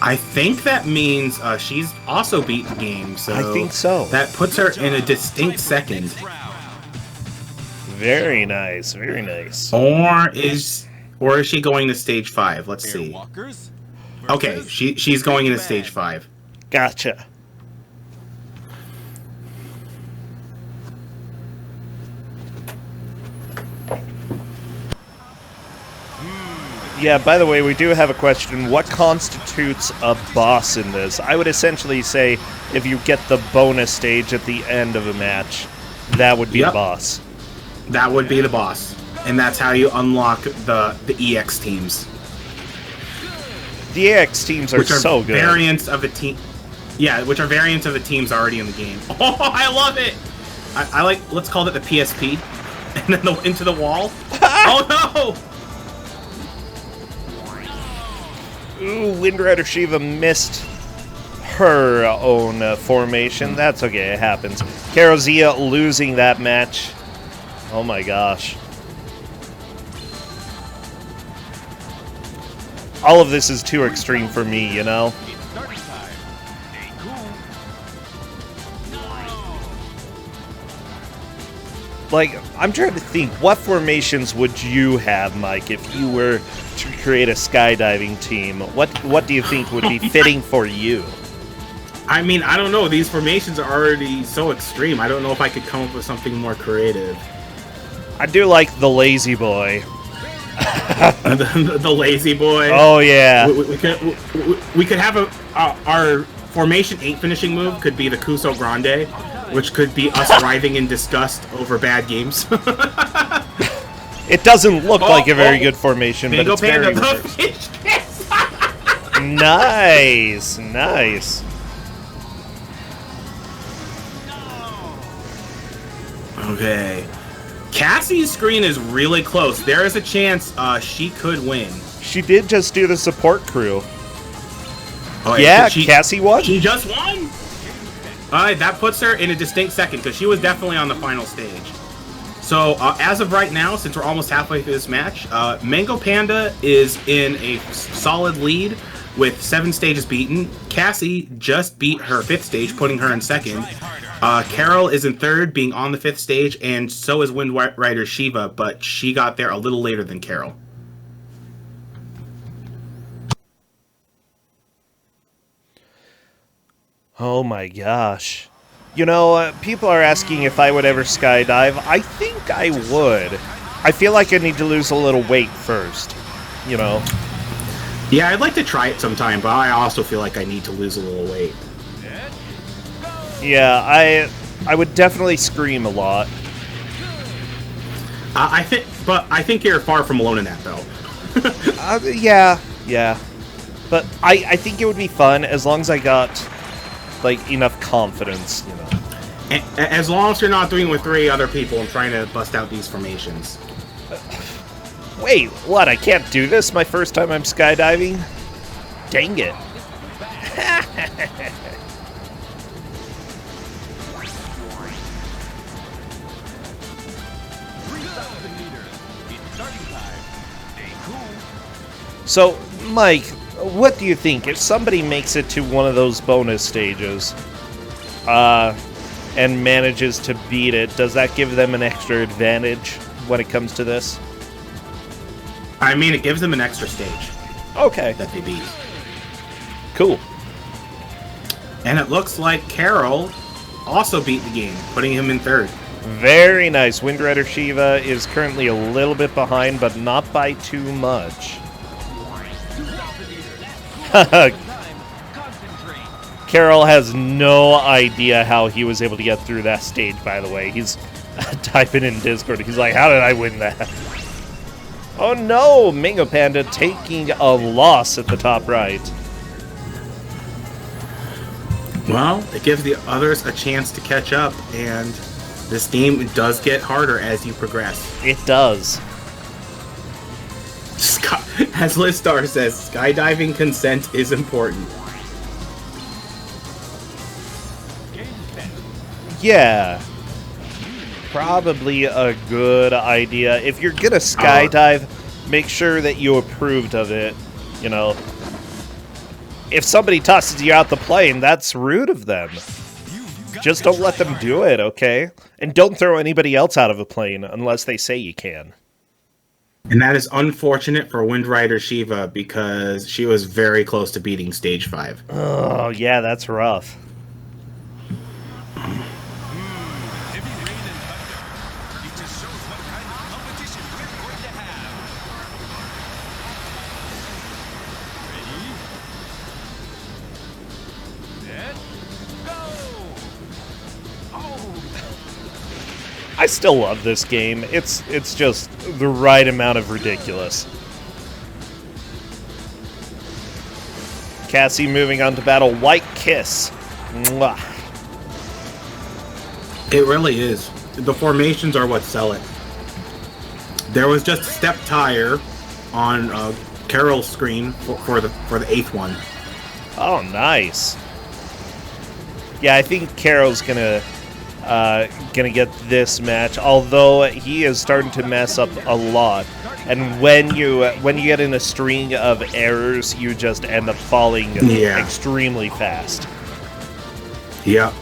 I think that means she's also beat the game. So I think so. That puts her in a distinct second. Very nice, very nice. Or is she going to stage 5? Let's see. Okay, she's going into stage 5. Gotcha. Yeah, by the way, we do have a question. What constitutes a boss in this? I would essentially say if you get the bonus stage at the end of a match, that would be a boss. That would be the boss. And that's how you unlock the EX teams. The EX teams are so good. Variants of the team. Yeah, which are variants of the teams already in the game. Oh, I love it! I like, let's call it the PSP. And then into the wall. Oh no! Ooh, Wind Rider Shiva missed her own formation. That's okay, it happens. Karo Zia losing that match. Oh my gosh. All of this is too extreme for me, you know? Like, I'm trying to think, what formations would you have, Mike, if you were to create a skydiving team? What do you think would be fitting for you? I mean, I don't know. These formations are already so extreme. I don't know if I could come up with something more creative. I do like the lazy boy. the lazy boy. Oh yeah. We could have our formation 8 finishing move could be the Kusogr4nde, which could be us writhing in disgust over bad games. It doesn't look like a very good formation, but it's very nice, nice. Okay. Cassie's screen is really close. There is a chance she could win. She did just do the support crew. Oh, yeah, Cassie won. She just won. Alright, that puts her in a distinct second because she was definitely on the final stage. So, as of right now, since we're almost halfway through this match, Mango Panda is in a solid lead with 7 stages beaten. Cassie just beat her 5th stage, putting her in 2nd. Carol is in 3rd, being on the 5th stage, and so is Wind Rider Shiva, but she got there a little later than Carol. Oh my gosh. You know, people are asking if I would ever skydive. I think I would. I feel like I need to lose a little weight first, you know? Yeah, I'd like to try it sometime, but I also feel like I need to lose a little weight. Yeah, I would definitely scream a lot. I think you're far from alone in that, though. Yeah. But I think it would be fun as long as I got, like, enough confidence, you know. As long as you're not doing it with 3 other people and trying to bust out these formations. Wait, what? I can't do this my first time I'm skydiving? Dang it. 3,000 meters. It's starting time. Stay cool. So, Mike, what do you think? If somebody makes it to one of those bonus stages, and manages to beat it, does that give them an extra advantage when it comes to this? I mean, it gives them an extra stage Okay, that they beat. cool. And it looks like Carol also beat the game, putting him in 3rd. Very nice. Wind Rider Shiva is currently a little bit behind, but not by too much. 2,000 meters. Time. Concentrate. Carol has no idea how he was able to get through that stage, by the way. He's typing in Discord. He's like, how did I win that? Oh no! Mango Panda taking a loss at the top right. Well, it gives the others a chance to catch up, and this game does get harder as you progress. It does. As Listar says, skydiving consent is important. Game 10. Yeah. Probably a good idea. If you're gonna skydive, make sure that you approved of it. You know, if somebody tosses you out the plane, that's rude of them. Just don't let them do it, okay? And don't throw anybody else out of a plane unless they say you can. And that is unfortunate for Wind Rider Shiva because she was very close to beating Stage 5. Oh, yeah, that's rough. Heavy rain and thunder. It just shows what kind of competition we're going to have. Ready? Set. Go! Oh! I still love this game. It's just the right amount of ridiculous. Cassie moving on to battle White Kiss. Mwah. It really is. The formations are what sell it. There was just a step tire on Carol's screen for the 8th one. Oh, nice. Yeah, I think Carol's gonna get this match, although he is starting to mess up a lot. And when you get in a string of errors, you just end up falling extremely fast. Yeah.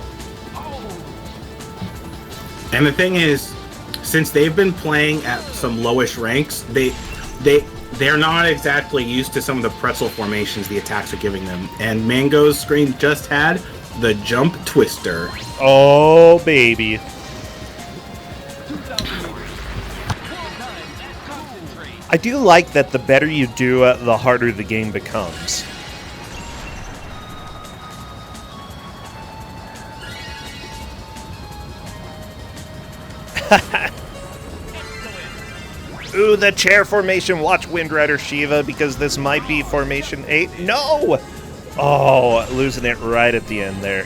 And the thing is, since they've been playing at some lowish ranks, they're not exactly used to some of the pretzel formations the attacks are giving them. And Mango's screen just had the jump twister. Oh, baby. I do like that the better you do it, the harder the game becomes. Ooh, the chair formation. Watch Wind Rider Shiva, because this might be formation 8. No! Oh, losing it right at the end there.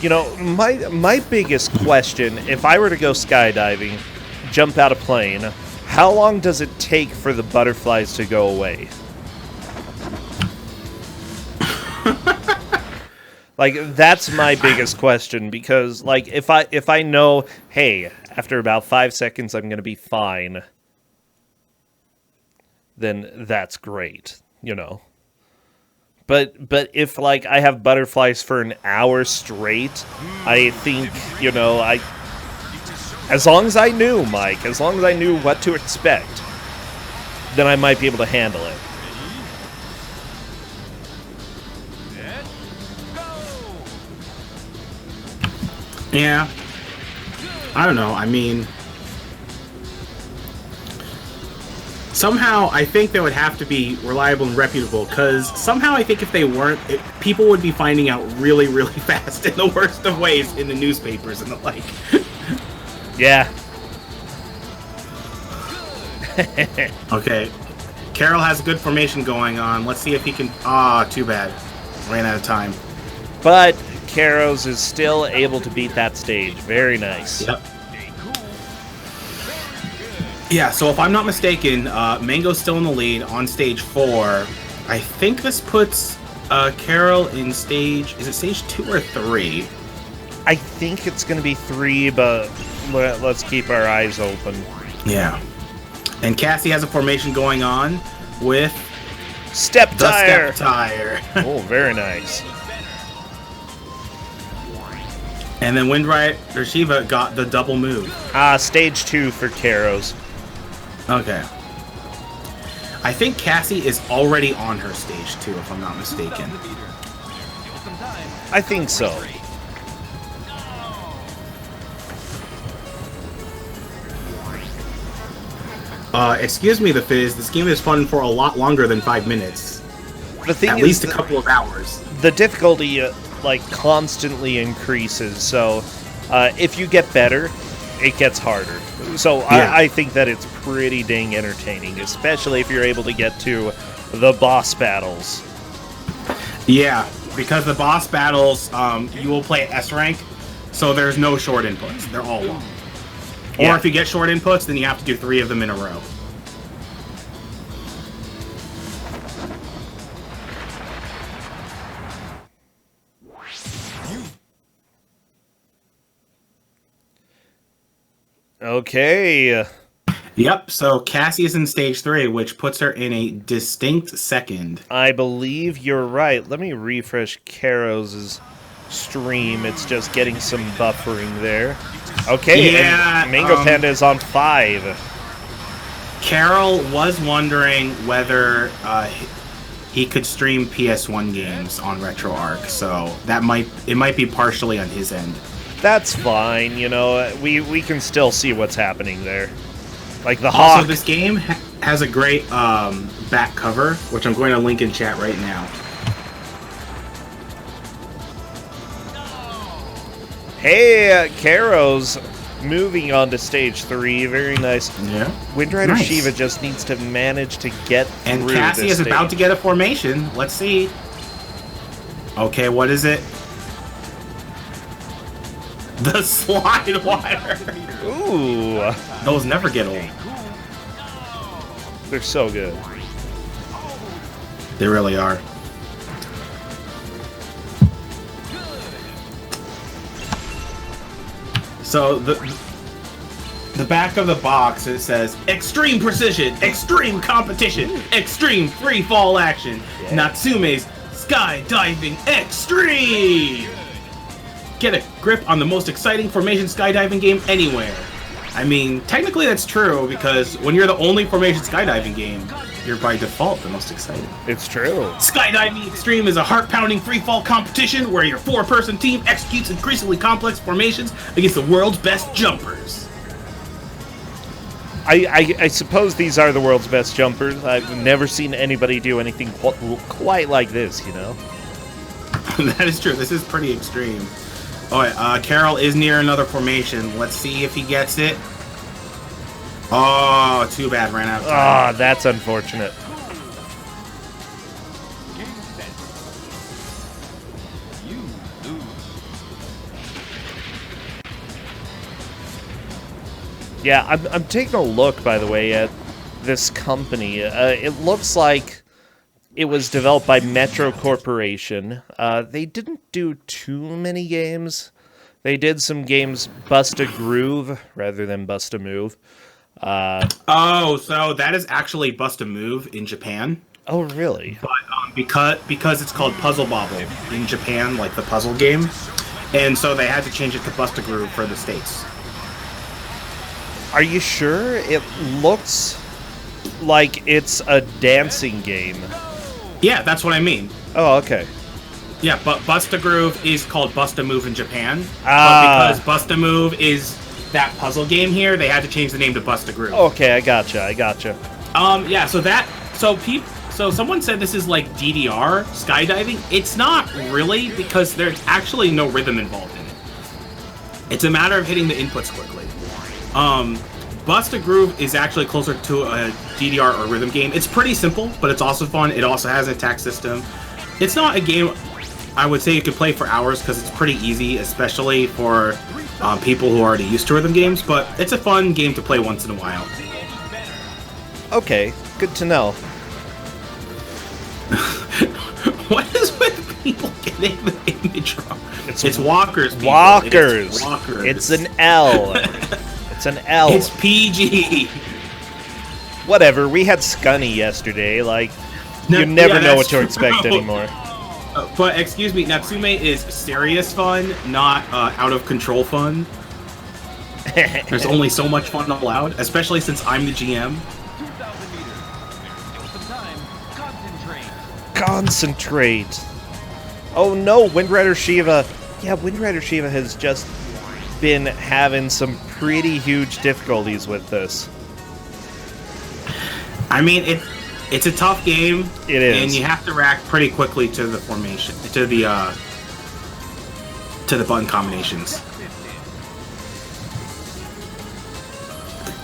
You know, my biggest question, if I were to go skydiving, jump out a plane, how long does it take for the butterflies to go away? Like, that's my biggest question, because, like, if I know, hey, after about 5 seconds I'm going to be fine, then that's great, you know. But if, like, I have butterflies for an hour straight, I think, you know, as long as I knew, Mike, as long as I knew what to expect, then I might be able to handle it. Yeah. I don't know. I mean, somehow I think they would have to be reliable and reputable, because somehow I think if they weren't, people would be finding out really, really fast in the worst of ways in the newspapers and the like. Yeah. Okay. Carroll has a good formation going on. Let's see if he can... Ah, too bad. Ran out of time. But Karos is still able to beat that stage. Very nice. Yep. Yeah, so if I'm not mistaken, Mango's still in the lead on stage 4. I think this puts Carroll in stage... Is it stage 2 or 3? I think it's going to be 3, but let's keep our eyes open. Yeah. And Cassie has a formation going on with Step the tire. step tire. Oh, very nice. And then Windrider Shiva got the double move. Stage 2 for Karos. Okay. I think Cassie is already on her stage 2, if I'm not mistaken. I think so. Excuse me, the Fizz. This game is fun for a lot longer than 5 minutes. The thing At is, least a couple of hours. the difficulty like constantly increases. So if you get better, it gets harder. So Yeah. I think that it's pretty dang entertaining, especially if you're able to get to the boss battles. Yeah, because the boss battles, you will play S rank, so there's no short inputs. They're all long. Yeah. Or if you get short inputs, then you have to do 3 of them in a row. Okay. Yep, so Cassie is in stage 3, which puts her in a distinct second. I believe you're right. Let me refresh Karos' stream. It's just getting some buffering there. Okay, Yeah, and Mango Panda is on 5. Carroll was wondering whether he could stream PS1 games on RetroArch, so it might be partially on his end. That's fine, you know, we can still see what's happening there. Like the Also, hawk. this game has a great back cover, which I'm going to link in chat right now. Hey, Karos moving on to stage 3. Very nice. Yeah. Windrider Nice. Shiva just needs to manage to get And through Cassie this is stage. about to get a formation. Let's see. Okay, what is it? The slide wire. Ooh, Those never get old. they're so good. They really are. So the back of the box, it says extreme precision, extreme competition, extreme free fall action, Natsume's skydiving extreme. Get a grip on the most exciting formation skydiving game anywhere. I mean, technically that's true, because when you're the only formation skydiving game, you're by default the most exciting. It's true. Skydiving Extreme is a heart-pounding free-fall competition where your 4-person team executes increasingly complex formations against the world's best jumpers. I suppose these are the world's best jumpers. I've never seen anybody do anything quite like this, you know? That is true. This is pretty extreme. Alright, Carroll is near another formation. Let's see if he gets it. Oh, too bad. Ran out of time. Ah, that's unfortunate. Yeah, I'm taking a look, by the way, at this company. It looks like it was developed by Metro Corporation. They didn't do too many games. They did some games Bust a Groove rather than Bust a Move. Oh, so that is actually Bust a Move in Japan. Oh, really? But because it's called Puzzle Bobble in Japan, like the puzzle game, and so they had to change it to Bust a Groove for the States. Are you sure? It looks like it's a dancing game. Yeah, that's what I mean. Oh, okay. Yeah, but Busta Groove is called Busta Move in Japan. Ah. But because Busta Move is that puzzle game here, they had to change the name to Busta Groove. Okay, I gotcha. Yeah, so someone said this is like DDR, skydiving. It's not really, because there's actually no rhythm involved in it. It's a matter of hitting the inputs quickly. Busta Groove is actually closer to a DDR or rhythm game. It's pretty simple, but it's also fun. It also has an attack system. It's not a game I would say you could play for hours because it's pretty easy, especially for people who are already used to rhythm games, but it's a fun game to play once in a while. Okay, good to know. What is with people getting the image wrong? It's walkers, people. Walkers. It's walkers. It's an L. It's an L. It's PG. Whatever, we had Scunny yesterday, like, No, you never yeah, know what that's to expect true. anymore. But excuse me, Natsume is serious fun, not out of control fun. There's only so much fun allowed, especially since I'm the GM. 2,000 meters. Still some time. Concentrate. Concentrate. Oh no, Wind Rider Shiva. Yeah, Wind Rider Shiva has just been having some pretty huge difficulties with this. I mean, it's a tough game. It is. And you have to react pretty quickly to the formation, to the button combinations.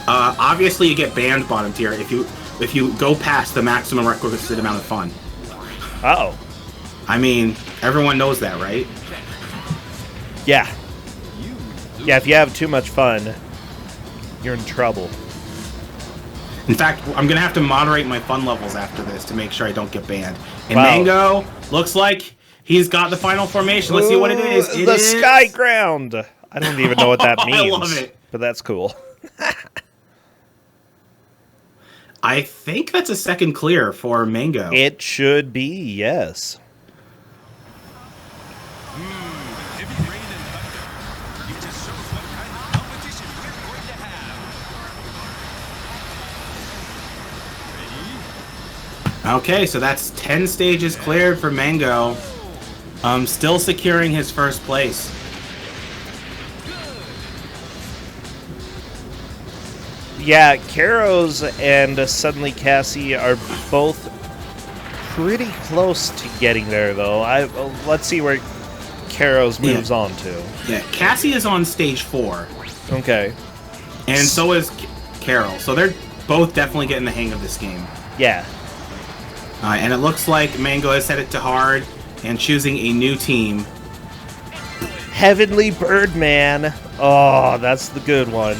Obviously, you get banned bottom tier if you go past the maximum requisite amount of fun. Uh-oh. I mean, everyone knows that, right? Yeah. Yeah, if you have too much fun, you're in trouble. In fact, I'm gonna have to moderate my fun levels after this to make sure I don't get banned. And Wow. Mango looks like he's got the final formation. Let's see what it is. Ooh, It the is... Sky Ground. I don't even know what that Oh, means. I love it. But that's cool. I think that's a second clear for Mango. It should be, yes. Heavy rain and thunder. It just shows what kind of competition we're going to have. Ready? Okay, so that's 10 stages cleared for Mango. Still securing his first place. Yeah, Karos and Suddenly Cassie are both pretty close to getting there, though. Let's see where Karos moves on to. Yeah, Cassie is on stage 4. Okay. And so is Carol. So they're both definitely getting the hang of this game. Yeah. And it looks like Mango has set it to hard and choosing a new team. Heavenly Birdman. Oh, that's the good one.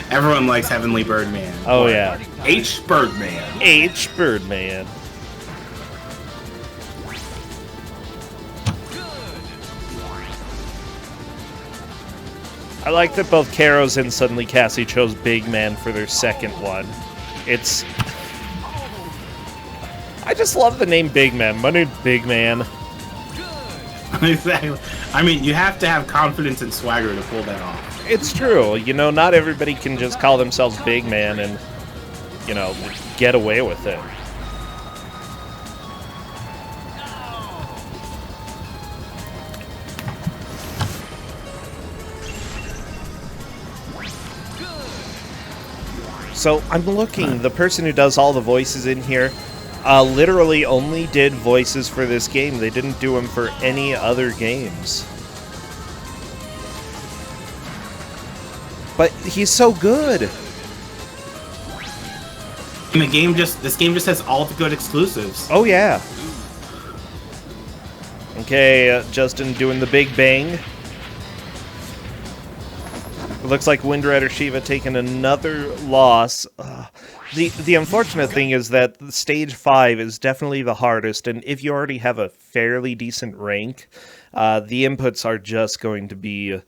Everyone likes Heavenly Birdman. Oh, yeah. H. Birdman. H. Birdman. I like that both Karos and Suddenly Cassie chose Big Man for their second one. It's... I just love the name Big Man. My name's Big Man. Exactly. I mean, you have to have confidence and swagger to pull that off. It's true. You know, not everybody can just call themselves Big Man and, you know, get away with it. So I'm looking, the person who does all the voices in here literally only did voices for this game. They didn't do them for any other games. But he's so good. And this game just has all the good exclusives. Oh yeah. Okay, Justin doing the Big Bang. It looks like Wind Rider Shiva taking another loss. The unfortunate thing is that stage 5 is definitely the hardest, and if you already have a fairly decent rank, the inputs are just going to be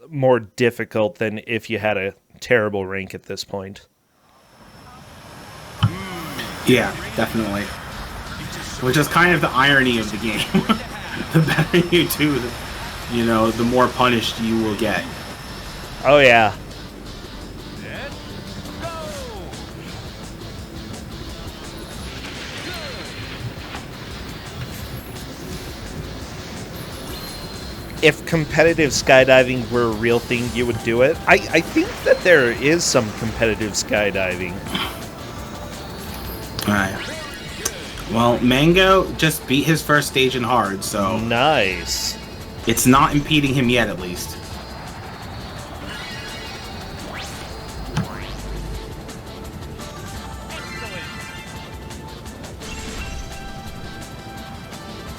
more difficult than if you had a terrible rank at this point. Yeah, definitely. Which is kind of the irony of the game. The better you do, you know, the more punished you will get. Oh yeah. if competitive skydiving were a real thing, you would do it. I think that there is some competitive skydiving. Alright. Well, Mango just beat his first stage in hard, so Nice. it's not impeding him yet, at least.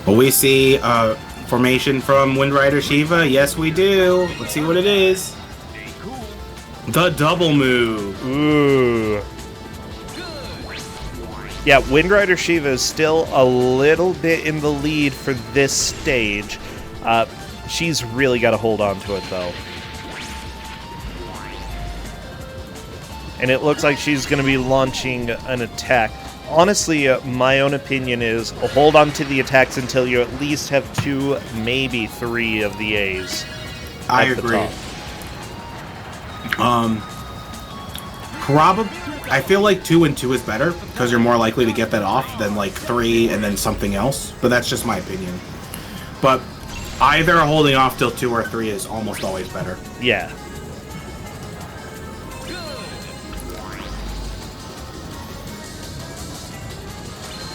Well, we see formation from Wind Rider Shiva. Yes, we do. Let's see what it is. The double move. Ooh. Yeah, Wind Rider Shiva is still a little bit in the lead for this stage. She's really got to hold on to it, though. And it looks like she's going to be launching an attack. Honestly, my own opinion is hold on to the attacks until you at least have 2, maybe 3 of the A's. I agree. Probably. I feel like 2 and 2 is better because you're more likely to get that off than like 3 and then something else. But that's just my opinion. But either holding off till 2 or 3 is almost always better. Yeah.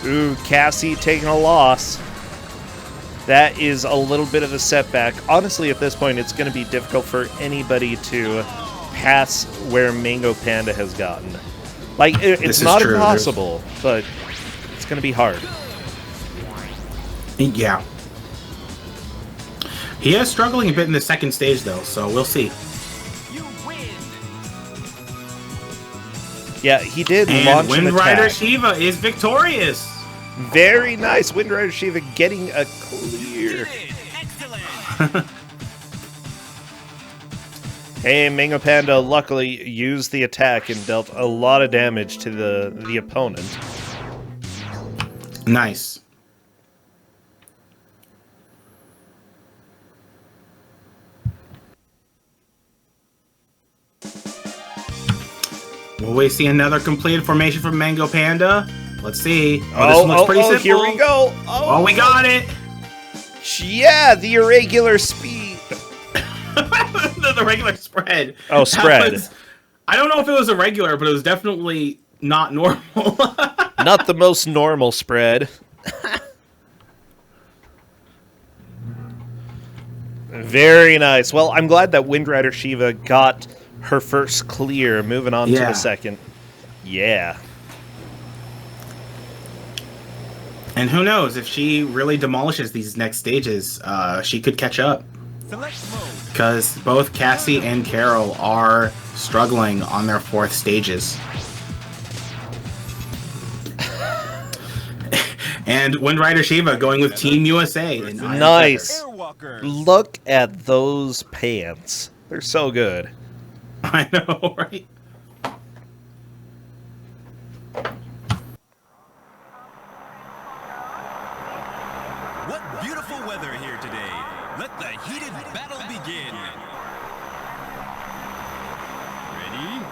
Ooh, Cassie taking a loss. That is a little bit of a setback. Honestly, at this point, it's going to be difficult for anybody to pass where Mango Panda has gotten. Like, it's not impossible, but it's going to be hard. Yeah. He is struggling a bit in the second stage, though, so we'll see. Yeah, he did and launch an Wind attack. Rider Shiva is victorious. Very nice. Wind Rider Shiva getting a clear. Hey, Mango Panda luckily used the attack and dealt a lot of damage to the opponent. Nice. Will we see another completed formation from Mango Panda? Let's see. Oh, this looks pretty simple. Here we go. Oh, we got it. Yeah, the irregular speed. the regular spread. Oh, spread. I don't know if it was irregular, but it was definitely not normal. Not the most normal spread. Very nice. Well, I'm glad that Wind Rider Shiva got her first clear. Moving on to the second. Yeah. And who knows, if she really demolishes these next stages, she could catch up. Because both Cassie and Carol are struggling on their 4th stages. And Wind Rider Shiva going with Team USA. Nice. Look at those pants. They're so good. I know, right? What beautiful weather here today. Let the heated battle begin. Ready?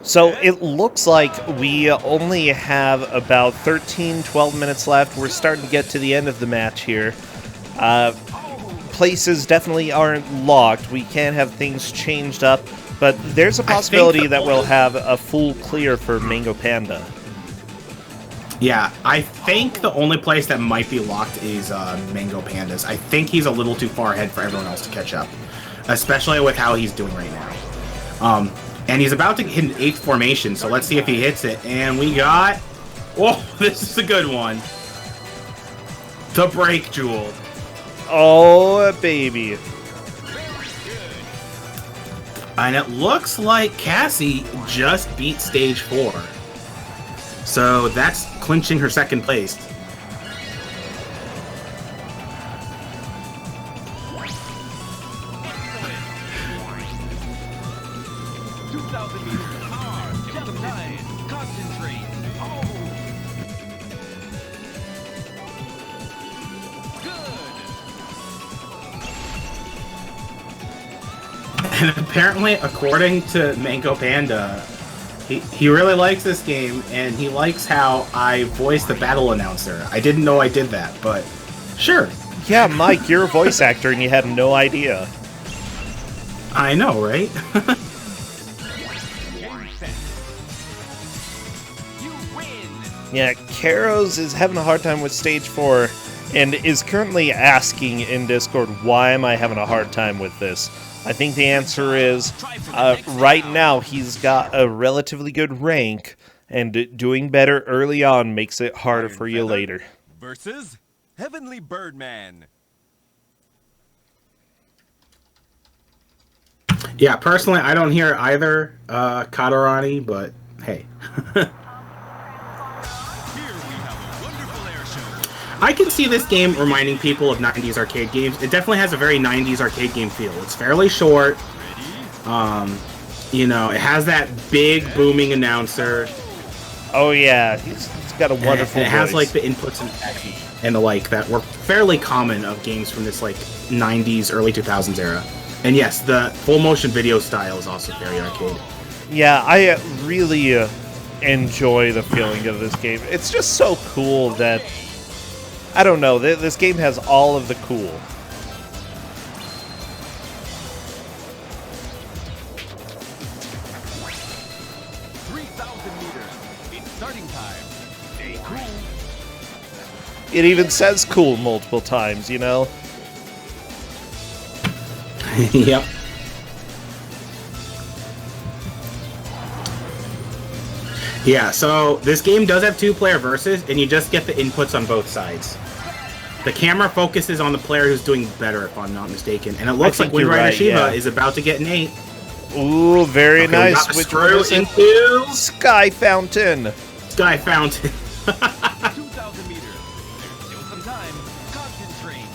So it looks like we only have about 13-12 minutes left. We're starting to get to the end of the match here. Places definitely aren't locked. We can have things changed up, but there's a possibility that we'll have a full clear for Mango Panda. Yeah, I think the only place that might be locked is Mango Panda's. I think he's a little too far ahead for everyone else to catch up, especially with how he's doing right now. And he's about to hit an 8th formation, so let's see if he hits it. And we got... Whoa, this is a good one. The Break Jewel. Oh, baby. And it looks like Cassie just beat stage 4. So that's clinching her 2nd place. And apparently, according to Mango Panda, he really likes this game, and he likes how I voice the battle announcer. I didn't know I did that, but sure, Yeah, Mike, you're a voice actor and you had no idea. I know, right? Game set. You win. Yeah, Karos is having a hard time with stage 4 and is currently asking in Discord, why am I having a hard time with this? I think the answer is, right now he's got a relatively good rank, and doing better early on makes it harder for you later. Versus Heavenly Birdman. Yeah, personally, I don't hear either Katarani, but hey. Here we have a wonderful air show. I can see this game reminding people of 90s arcade games. It definitely has a very 90s arcade game feel. It's fairly short. You know, it has that big booming announcer. Oh yeah, he's got a wonderful And it has voice. like the inputs and action and the like that were fairly common of games from this like 90s, early 2000s era. And yes, the full motion video style is also very arcade. Yeah, I really enjoy the feeling of this game. It's just so cool that, I don't know, this game has all of the cool. It's starting time. Stay cool. It even says cool multiple times, you know? Yep. Yeah, so this game does have 2-player versus, and you just get the inputs on both sides. The camera focuses on the player who's doing better, if I'm not mistaken. And it looks like think you're Wind Rider right, Shiva yeah. is about to get an 8. Ooh, very Okay, we nice. got the Which screw one is it? into Sky Fountain. Sky Fountain. 2,000 meters. There's still some time. Concentrate.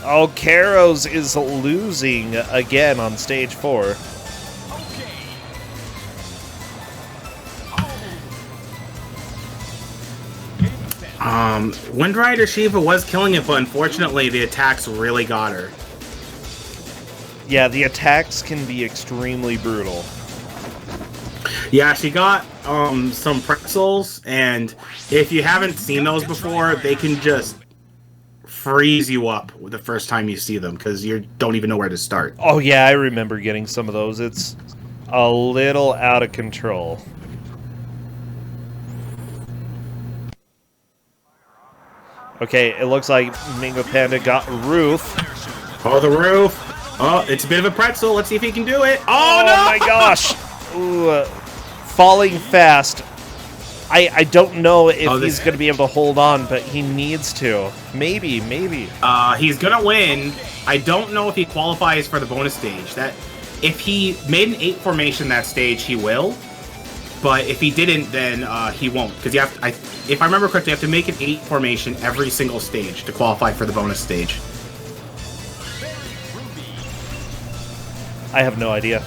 Oh, Karos is losing again on stage 4. Okay. Wind Rider Shiva was killing it, but unfortunately the attacks really got her. Yeah, the attacks can be extremely brutal. Yeah, she got some pretzels, and if you haven't seen those before, they can just freeze you up the first time you see them because you don't even know where to start. Oh yeah, I remember getting some of those. It's a little out of control. Okay, it looks like Mango Panda got roof. Oh, the roof! Oh, it's a bit of a pretzel. Let's see if he can do it. Oh, no! my gosh! Ooh, falling fast. I don't know if he's going to be able to hold on, but he needs to. Maybe. He's gonna win. I don't know if he qualifies for the bonus stage. That if he made an 8 formation that stage, he will. But if he didn't, then he won't. Because you have to, if I remember correctly, you have to make an 8 formation every single stage to qualify for the bonus stage. I have no idea.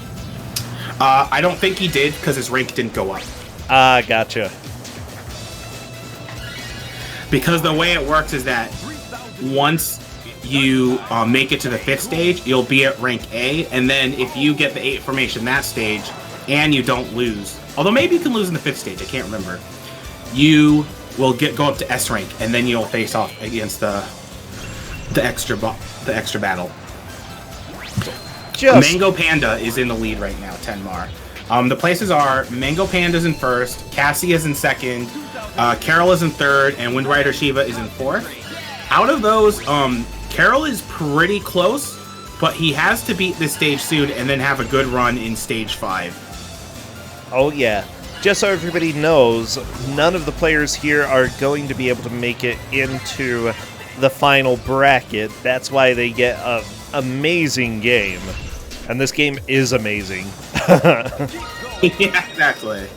I don't think he did because his rank didn't go up. Ah, gotcha. Because the way it works is that once you make it to the 5th stage, you'll be at rank A, and then if you get the 8 formation that stage, and you don't lose, although maybe you can lose in the 5th stage, I can't remember, you will go up to S rank, and then you'll face off against the extra battle. Mango Panda is in the lead right now, 10 Mar. The places are Mango Panda's in 1st, Cassie is in 2nd, Carol is in 3rd, and Wind Rider Shiva is in 4th. Out of those, Carol is pretty close, but he has to beat this stage soon and then have a good run in stage 5. Oh yeah. Just so everybody knows, none of the players here are going to be able to make it into the final bracket. That's why they get an amazing game. And this game is amazing. Yeah, exactly.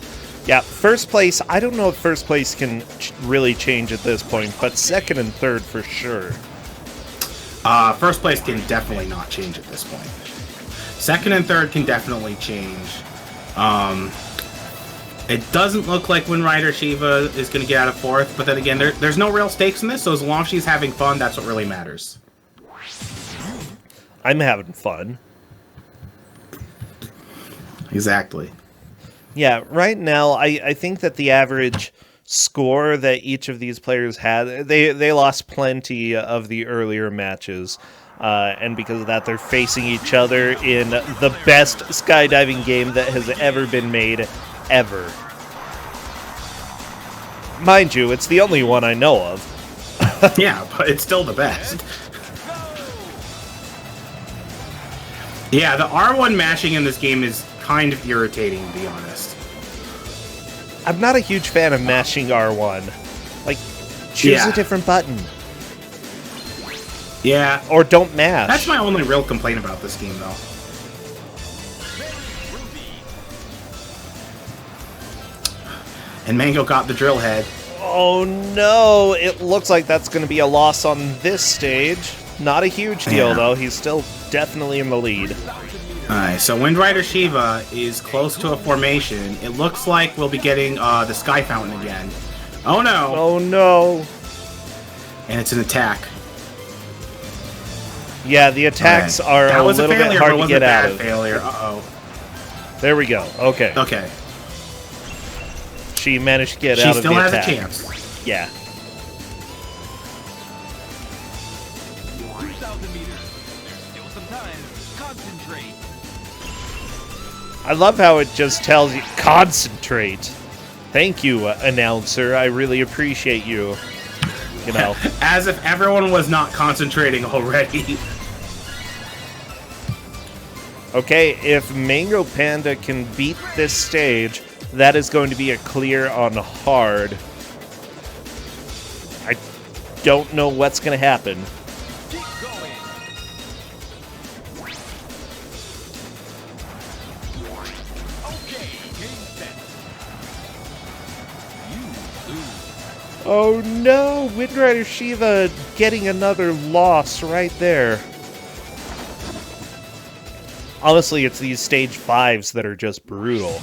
Yeah, first place, I don't know if first place can really change at this point, but 2nd and 3rd for sure. First place can definitely not change at this point. 2nd and 3rd can definitely change. It doesn't look like Wind Rider Shiva is going to get out of 4th, but then again, there's no real stakes in this, so as long as she's having fun, that's what really matters. I'm having fun. Exactly. Yeah, right now, I think that the average score that each of these players had. They lost plenty of the earlier matches, and because of that, they're facing each other in the best skydiving game that has ever been made, ever. Mind you, it's the only one I know of. Yeah, but it's still the best. Yeah, the R1 mashing in this game is kind of irritating, to be honest. I'm not a huge fan of mashing R1. Like, choose a different button. Yeah. Or don't mash. That's my only real complaint about this game, though. And Mango got the drill head. Oh no, it looks like that's going to be a loss on this stage. Not a huge deal, though. He's still definitely in the lead. Alright, so Wind Rider Shiva is close to a formation. It looks like we'll be getting the Sky Fountain again. Oh no! Oh no. And it's an attack. Yeah, the attacks are a little bit hard to get out of. Failure. Uh-oh. There we go. Okay. Okay. She managed to get out of the attack. She still has a chance. Yeah. 2,000 meters. There's still some time. Concentrate. I love how it just tells you, concentrate. Thank you, announcer. I really appreciate you. You know. As if everyone was not concentrating already. Okay, if Mango Panda can beat this stage, that is going to be a clear on hard. I don't know what's going to happen. Keep going. Okay, game set. You lose. Oh no, Wind Rider Shiva getting another loss right there. Honestly, it's these stage 5s that are just brutal.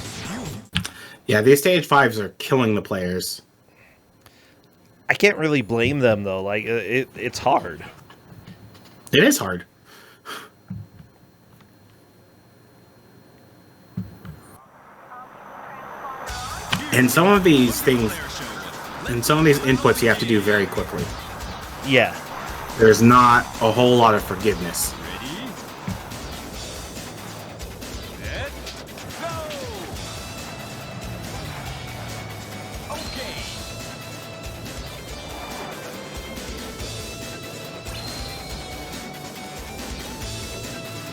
Yeah, these stage 5s are killing the players. I can't really blame them though. Like it's hard. It is hard. And some of these things, and some of these inputs you have to do very quickly. Yeah. There's not a whole lot of forgiveness.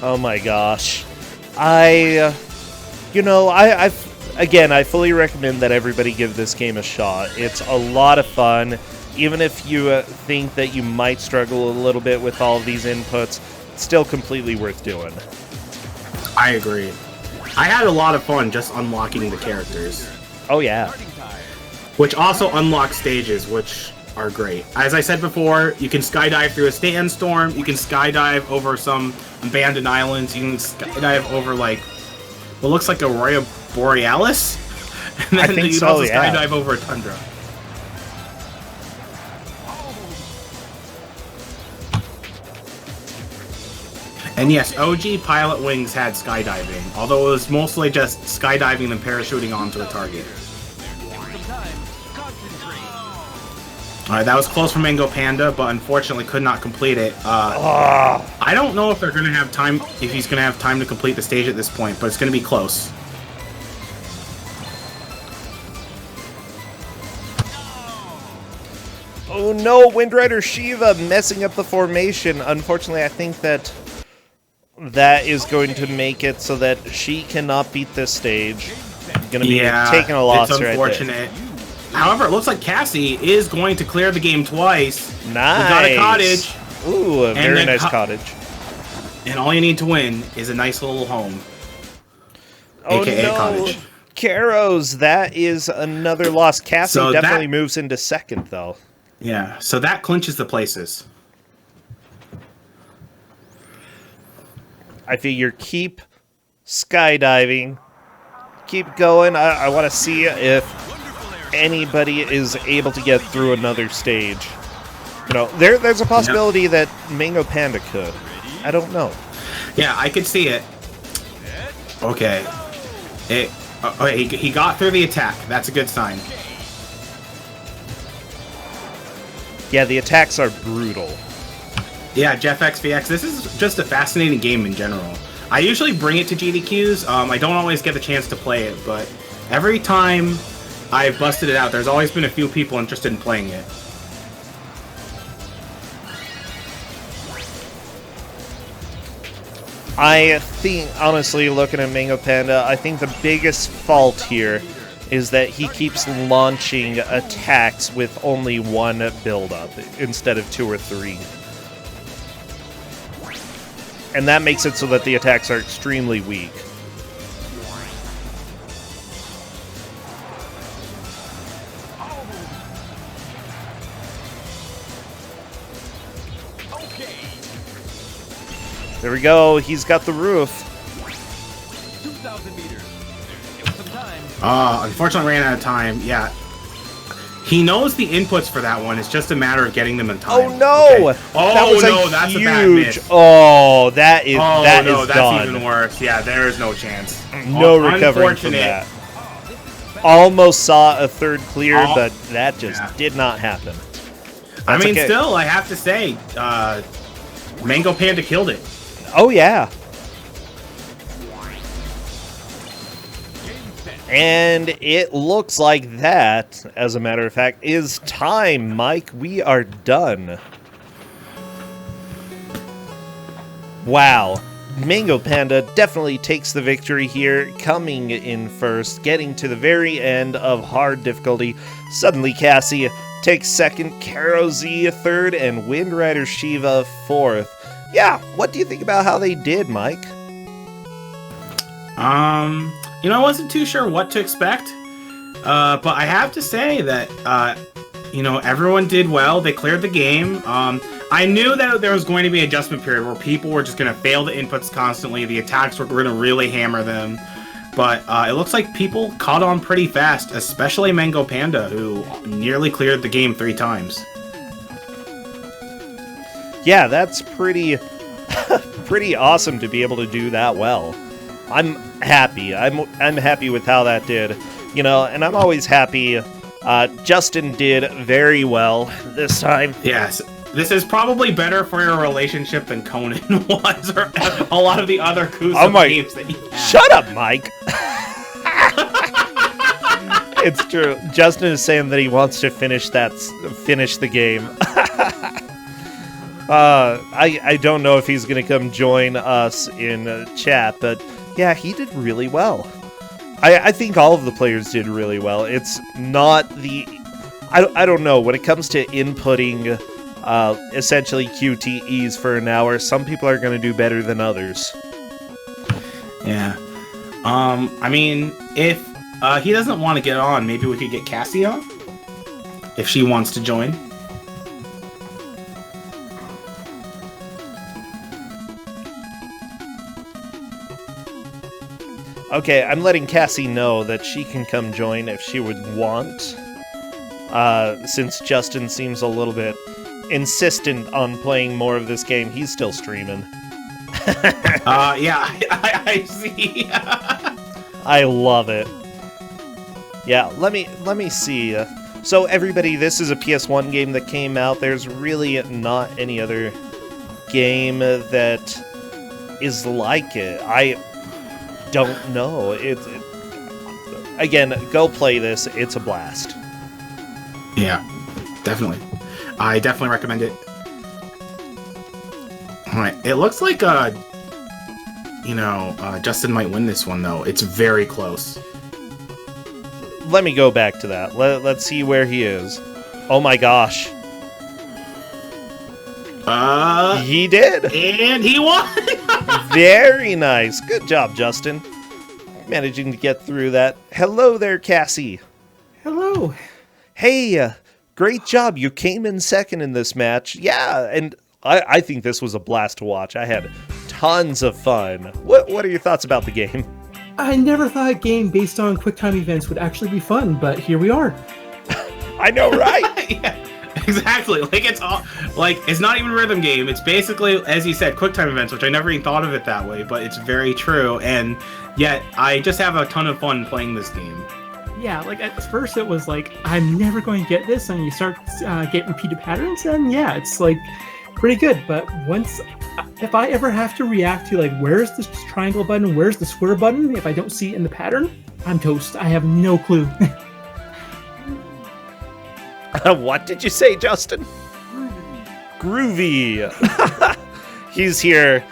Oh my gosh. I fully recommend that everybody give this game a shot. It's a lot of fun. Even if you think that you might struggle a little bit with all of these inputs, it's still completely worth doing. I agree. I had a lot of fun just unlocking the characters. Oh yeah. Which also unlocks stages, which are great. As I said before, you can skydive through a sandstorm, you can skydive over some abandoned islands, you can skydive over like what looks like Aurora Borealis, and then you can also skydive over a tundra. And yes, OG Pilot Wings had skydiving, although it was mostly just skydiving and parachuting onto a target. Alright, that was close for Mango Panda, but unfortunately could not complete it. I don't know if they're gonna have time, if he's gonna have time to complete the stage at this point, but it's gonna be close. Oh no, Wind Rider Shiva messing up the formation. Unfortunately, I think that is going to make it so that she cannot beat this stage. Gonna be taking a loss right there. It's unfortunate. However, it looks like Cassie is going to clear the game twice. Nice. We got a cottage. Ooh, a very nice cottage. And all you need to win is a nice little home. Oh, AKA no. cottage. Karos, that is another loss. Cassie definitely moves into second, though. Yeah, so that clinches the places. I figure keep skydiving. Keep going. I want to see if anybody is able to get through another stage. You know, there's a possibility that Mango Panda could. I don't know. Yeah, I could see it. Okay. He got through the attack. That's a good sign. Yeah, the attacks are brutal. Yeah, Jeff XVX, this is just a fascinating game in general. I usually bring it to GDQs. I don't always get the chance to play it, but every time I've busted it out, there's always been a few people interested in playing it. I think, honestly, looking at Mango Panda, I think the biggest fault here is that he keeps launching attacks with only one build-up instead of 2 or 3. And that makes it so that the attacks are extremely weak. There we go, he's got the roof. 2,000 meters. There's still some time. Unfortunately ran out of time. Yeah. He knows the inputs for that one. It's just a matter of getting them in time. Oh no! Okay. Oh no, that's a bad miss. Oh, that is that's done. even worse. Yeah, there is no chance. No recovering from that. Almost saw a third clear, but that just did not happen. I mean, still, I have to say, Mango Panda killed it. Oh yeah. And it looks like that, as a matter of fact, is time, Mike. We are done. Wow. Mango Panda definitely takes the victory here, coming in first, getting to the very end of hard difficulty. Suddenly Cassie takes second, Karo Z third, and Wind Rider Shiva fourth. Yeah, what do you think about how they did, Mike? You know, I wasn't too sure what to expect, but I have to say that, you know, everyone did well. They cleared the game. I knew that there was going to be an adjustment period where people were just going to fail the inputs constantly. The attacks were going to really hammer them. But it looks like people caught on pretty fast, especially Mango Panda, who nearly cleared the game 3 times. Yeah, that's pretty pretty awesome to be able to do that well. I'm happy. I'm happy with how that did. You know, and I'm always happy. Justin did very well this time. Yes. This is probably better for your relationship than Conan was, or a lot of the other Kusogr games that you had. Shut up, Mike! It's true. Justin is saying that he wants to finish the game. I don't know if he's going to come join us in chat, but yeah, he did really well. I think all of the players did really well. It's not the... I don't know. When it comes to inputting essentially QTEs for an hour, some people are going to do better than others. Yeah. I mean, if he doesn't want to get on, maybe we could get Cassie on? If she wants to join. Okay, I'm letting Cassie know that she can come join if she would want. Since Justin seems a little bit insistent on playing more of this game, he's still streaming. Yeah, I see. I love it. Yeah, let me see. So everybody, this is a PS1 game that came out. There's really not any other game that is like it. I don't know. Again, go play this. It's a blast. Yeah, definitely. I definitely recommend it. Alright, it looks like, Justin might win this one, though. It's very close. Let me go back to that. Let's see where he is. Oh my gosh. He did! And he won! Very nice. Good job, Justin. Managing to get through that. Hello there, Cassie. Hello. Hey, great job. You came in second in this match. Yeah, and I think this was a blast to watch. I had tons of fun. What are your thoughts about the game? I never thought a game based on QuickTime events would actually be fun, but here we are. I know, right? Yeah, exactly. It's not even a rhythm game. It's basically, as you said, QuickTime events, which I never even thought of it that way, but it's very true. And yet, I just have a ton of fun playing this game. Yeah, like at first it was like, I'm never going to get this, and you start getting repeated patterns, and yeah, it's like pretty good. But once, if I ever have to react to like, where's the triangle button, where's the square button, if I don't see it in the pattern, I'm toast. I have no clue. What did you say, Justin? Groovy. He's here.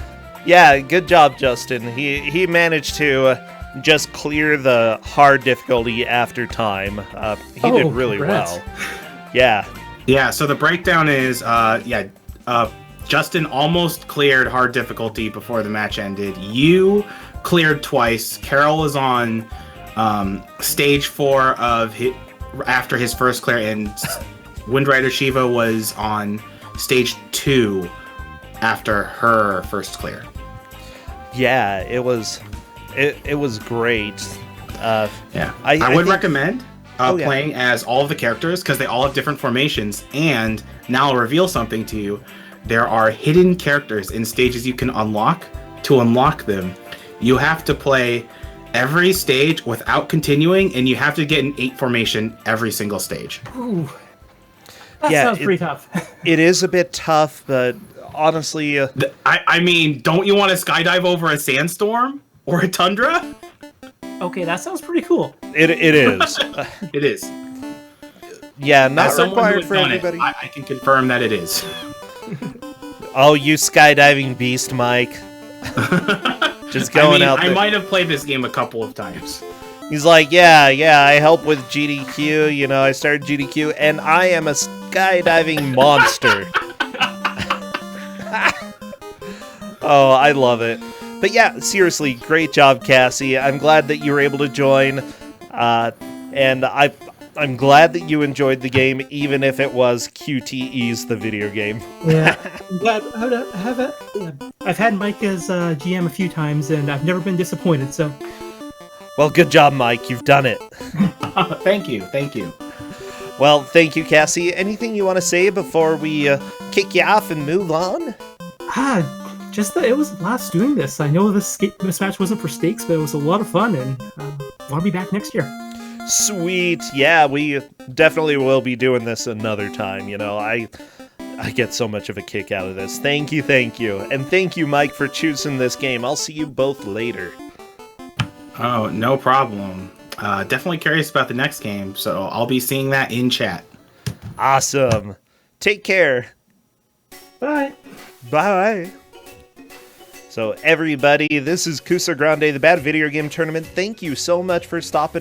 Yeah, good job, Justin. He managed to just clear the hard difficulty after time. He did really congrats. well. Yeah. Yeah, so the breakdown is, Justin almost cleared hard difficulty before the match ended. You cleared twice. Carol is on stage 4 after his first clear, and Wind Rider Shiva was on stage 2 after her first clear. Yeah, it was great. Yeah, I would think- recommend playing as all of the characters because they all have different formations. And now I'll reveal something to you. There are hidden characters in stages you can unlock. To unlock them, you have to play every stage without continuing, and you have to get an 8 formation every single stage. Ooh, that Yeah, sounds pretty tough. It is a bit tough, but honestly, I mean, don't you want to skydive over a sandstorm or a tundra? Okay, that sounds pretty cool. it is. It is. Yeah, not As someone who required has for done it, everybody. I can confirm that it is. Oh, you skydiving beast, Mike. Just going out there. I might have played this game a couple of times. He's like, yeah, I help with GDQ, I started GDQ, and I am a skydiving monster. Oh, I love it. But yeah, seriously, great job, Cassie. I'm glad that you were able to join, and I'm glad that you enjoyed the game, even if it was QTE's the video game. Yeah, I'm glad. I've had Mike as GM a few times, and I've never been disappointed. So, Well, good job, Mike. You've done it. Thank you. Well, thank you, Cassie. Anything you want to say before we kick you off and move on? just that it was a blast doing this. I know this match wasn't for stakes, but it was a lot of fun, and want to be back next year. Sweet. Yeah, we definitely will be doing this another time. I get so much of a kick out of this. Thank you. And thank you, Mike, for choosing this game. I'll see you both later. Oh, no problem. Definitely curious about the next game, so I'll be seeing that in chat. Awesome. Take care. Bye. Bye. So everybody, this is Kusogr4nde, the Bad Video Game Tournament. Thank you so much for stopping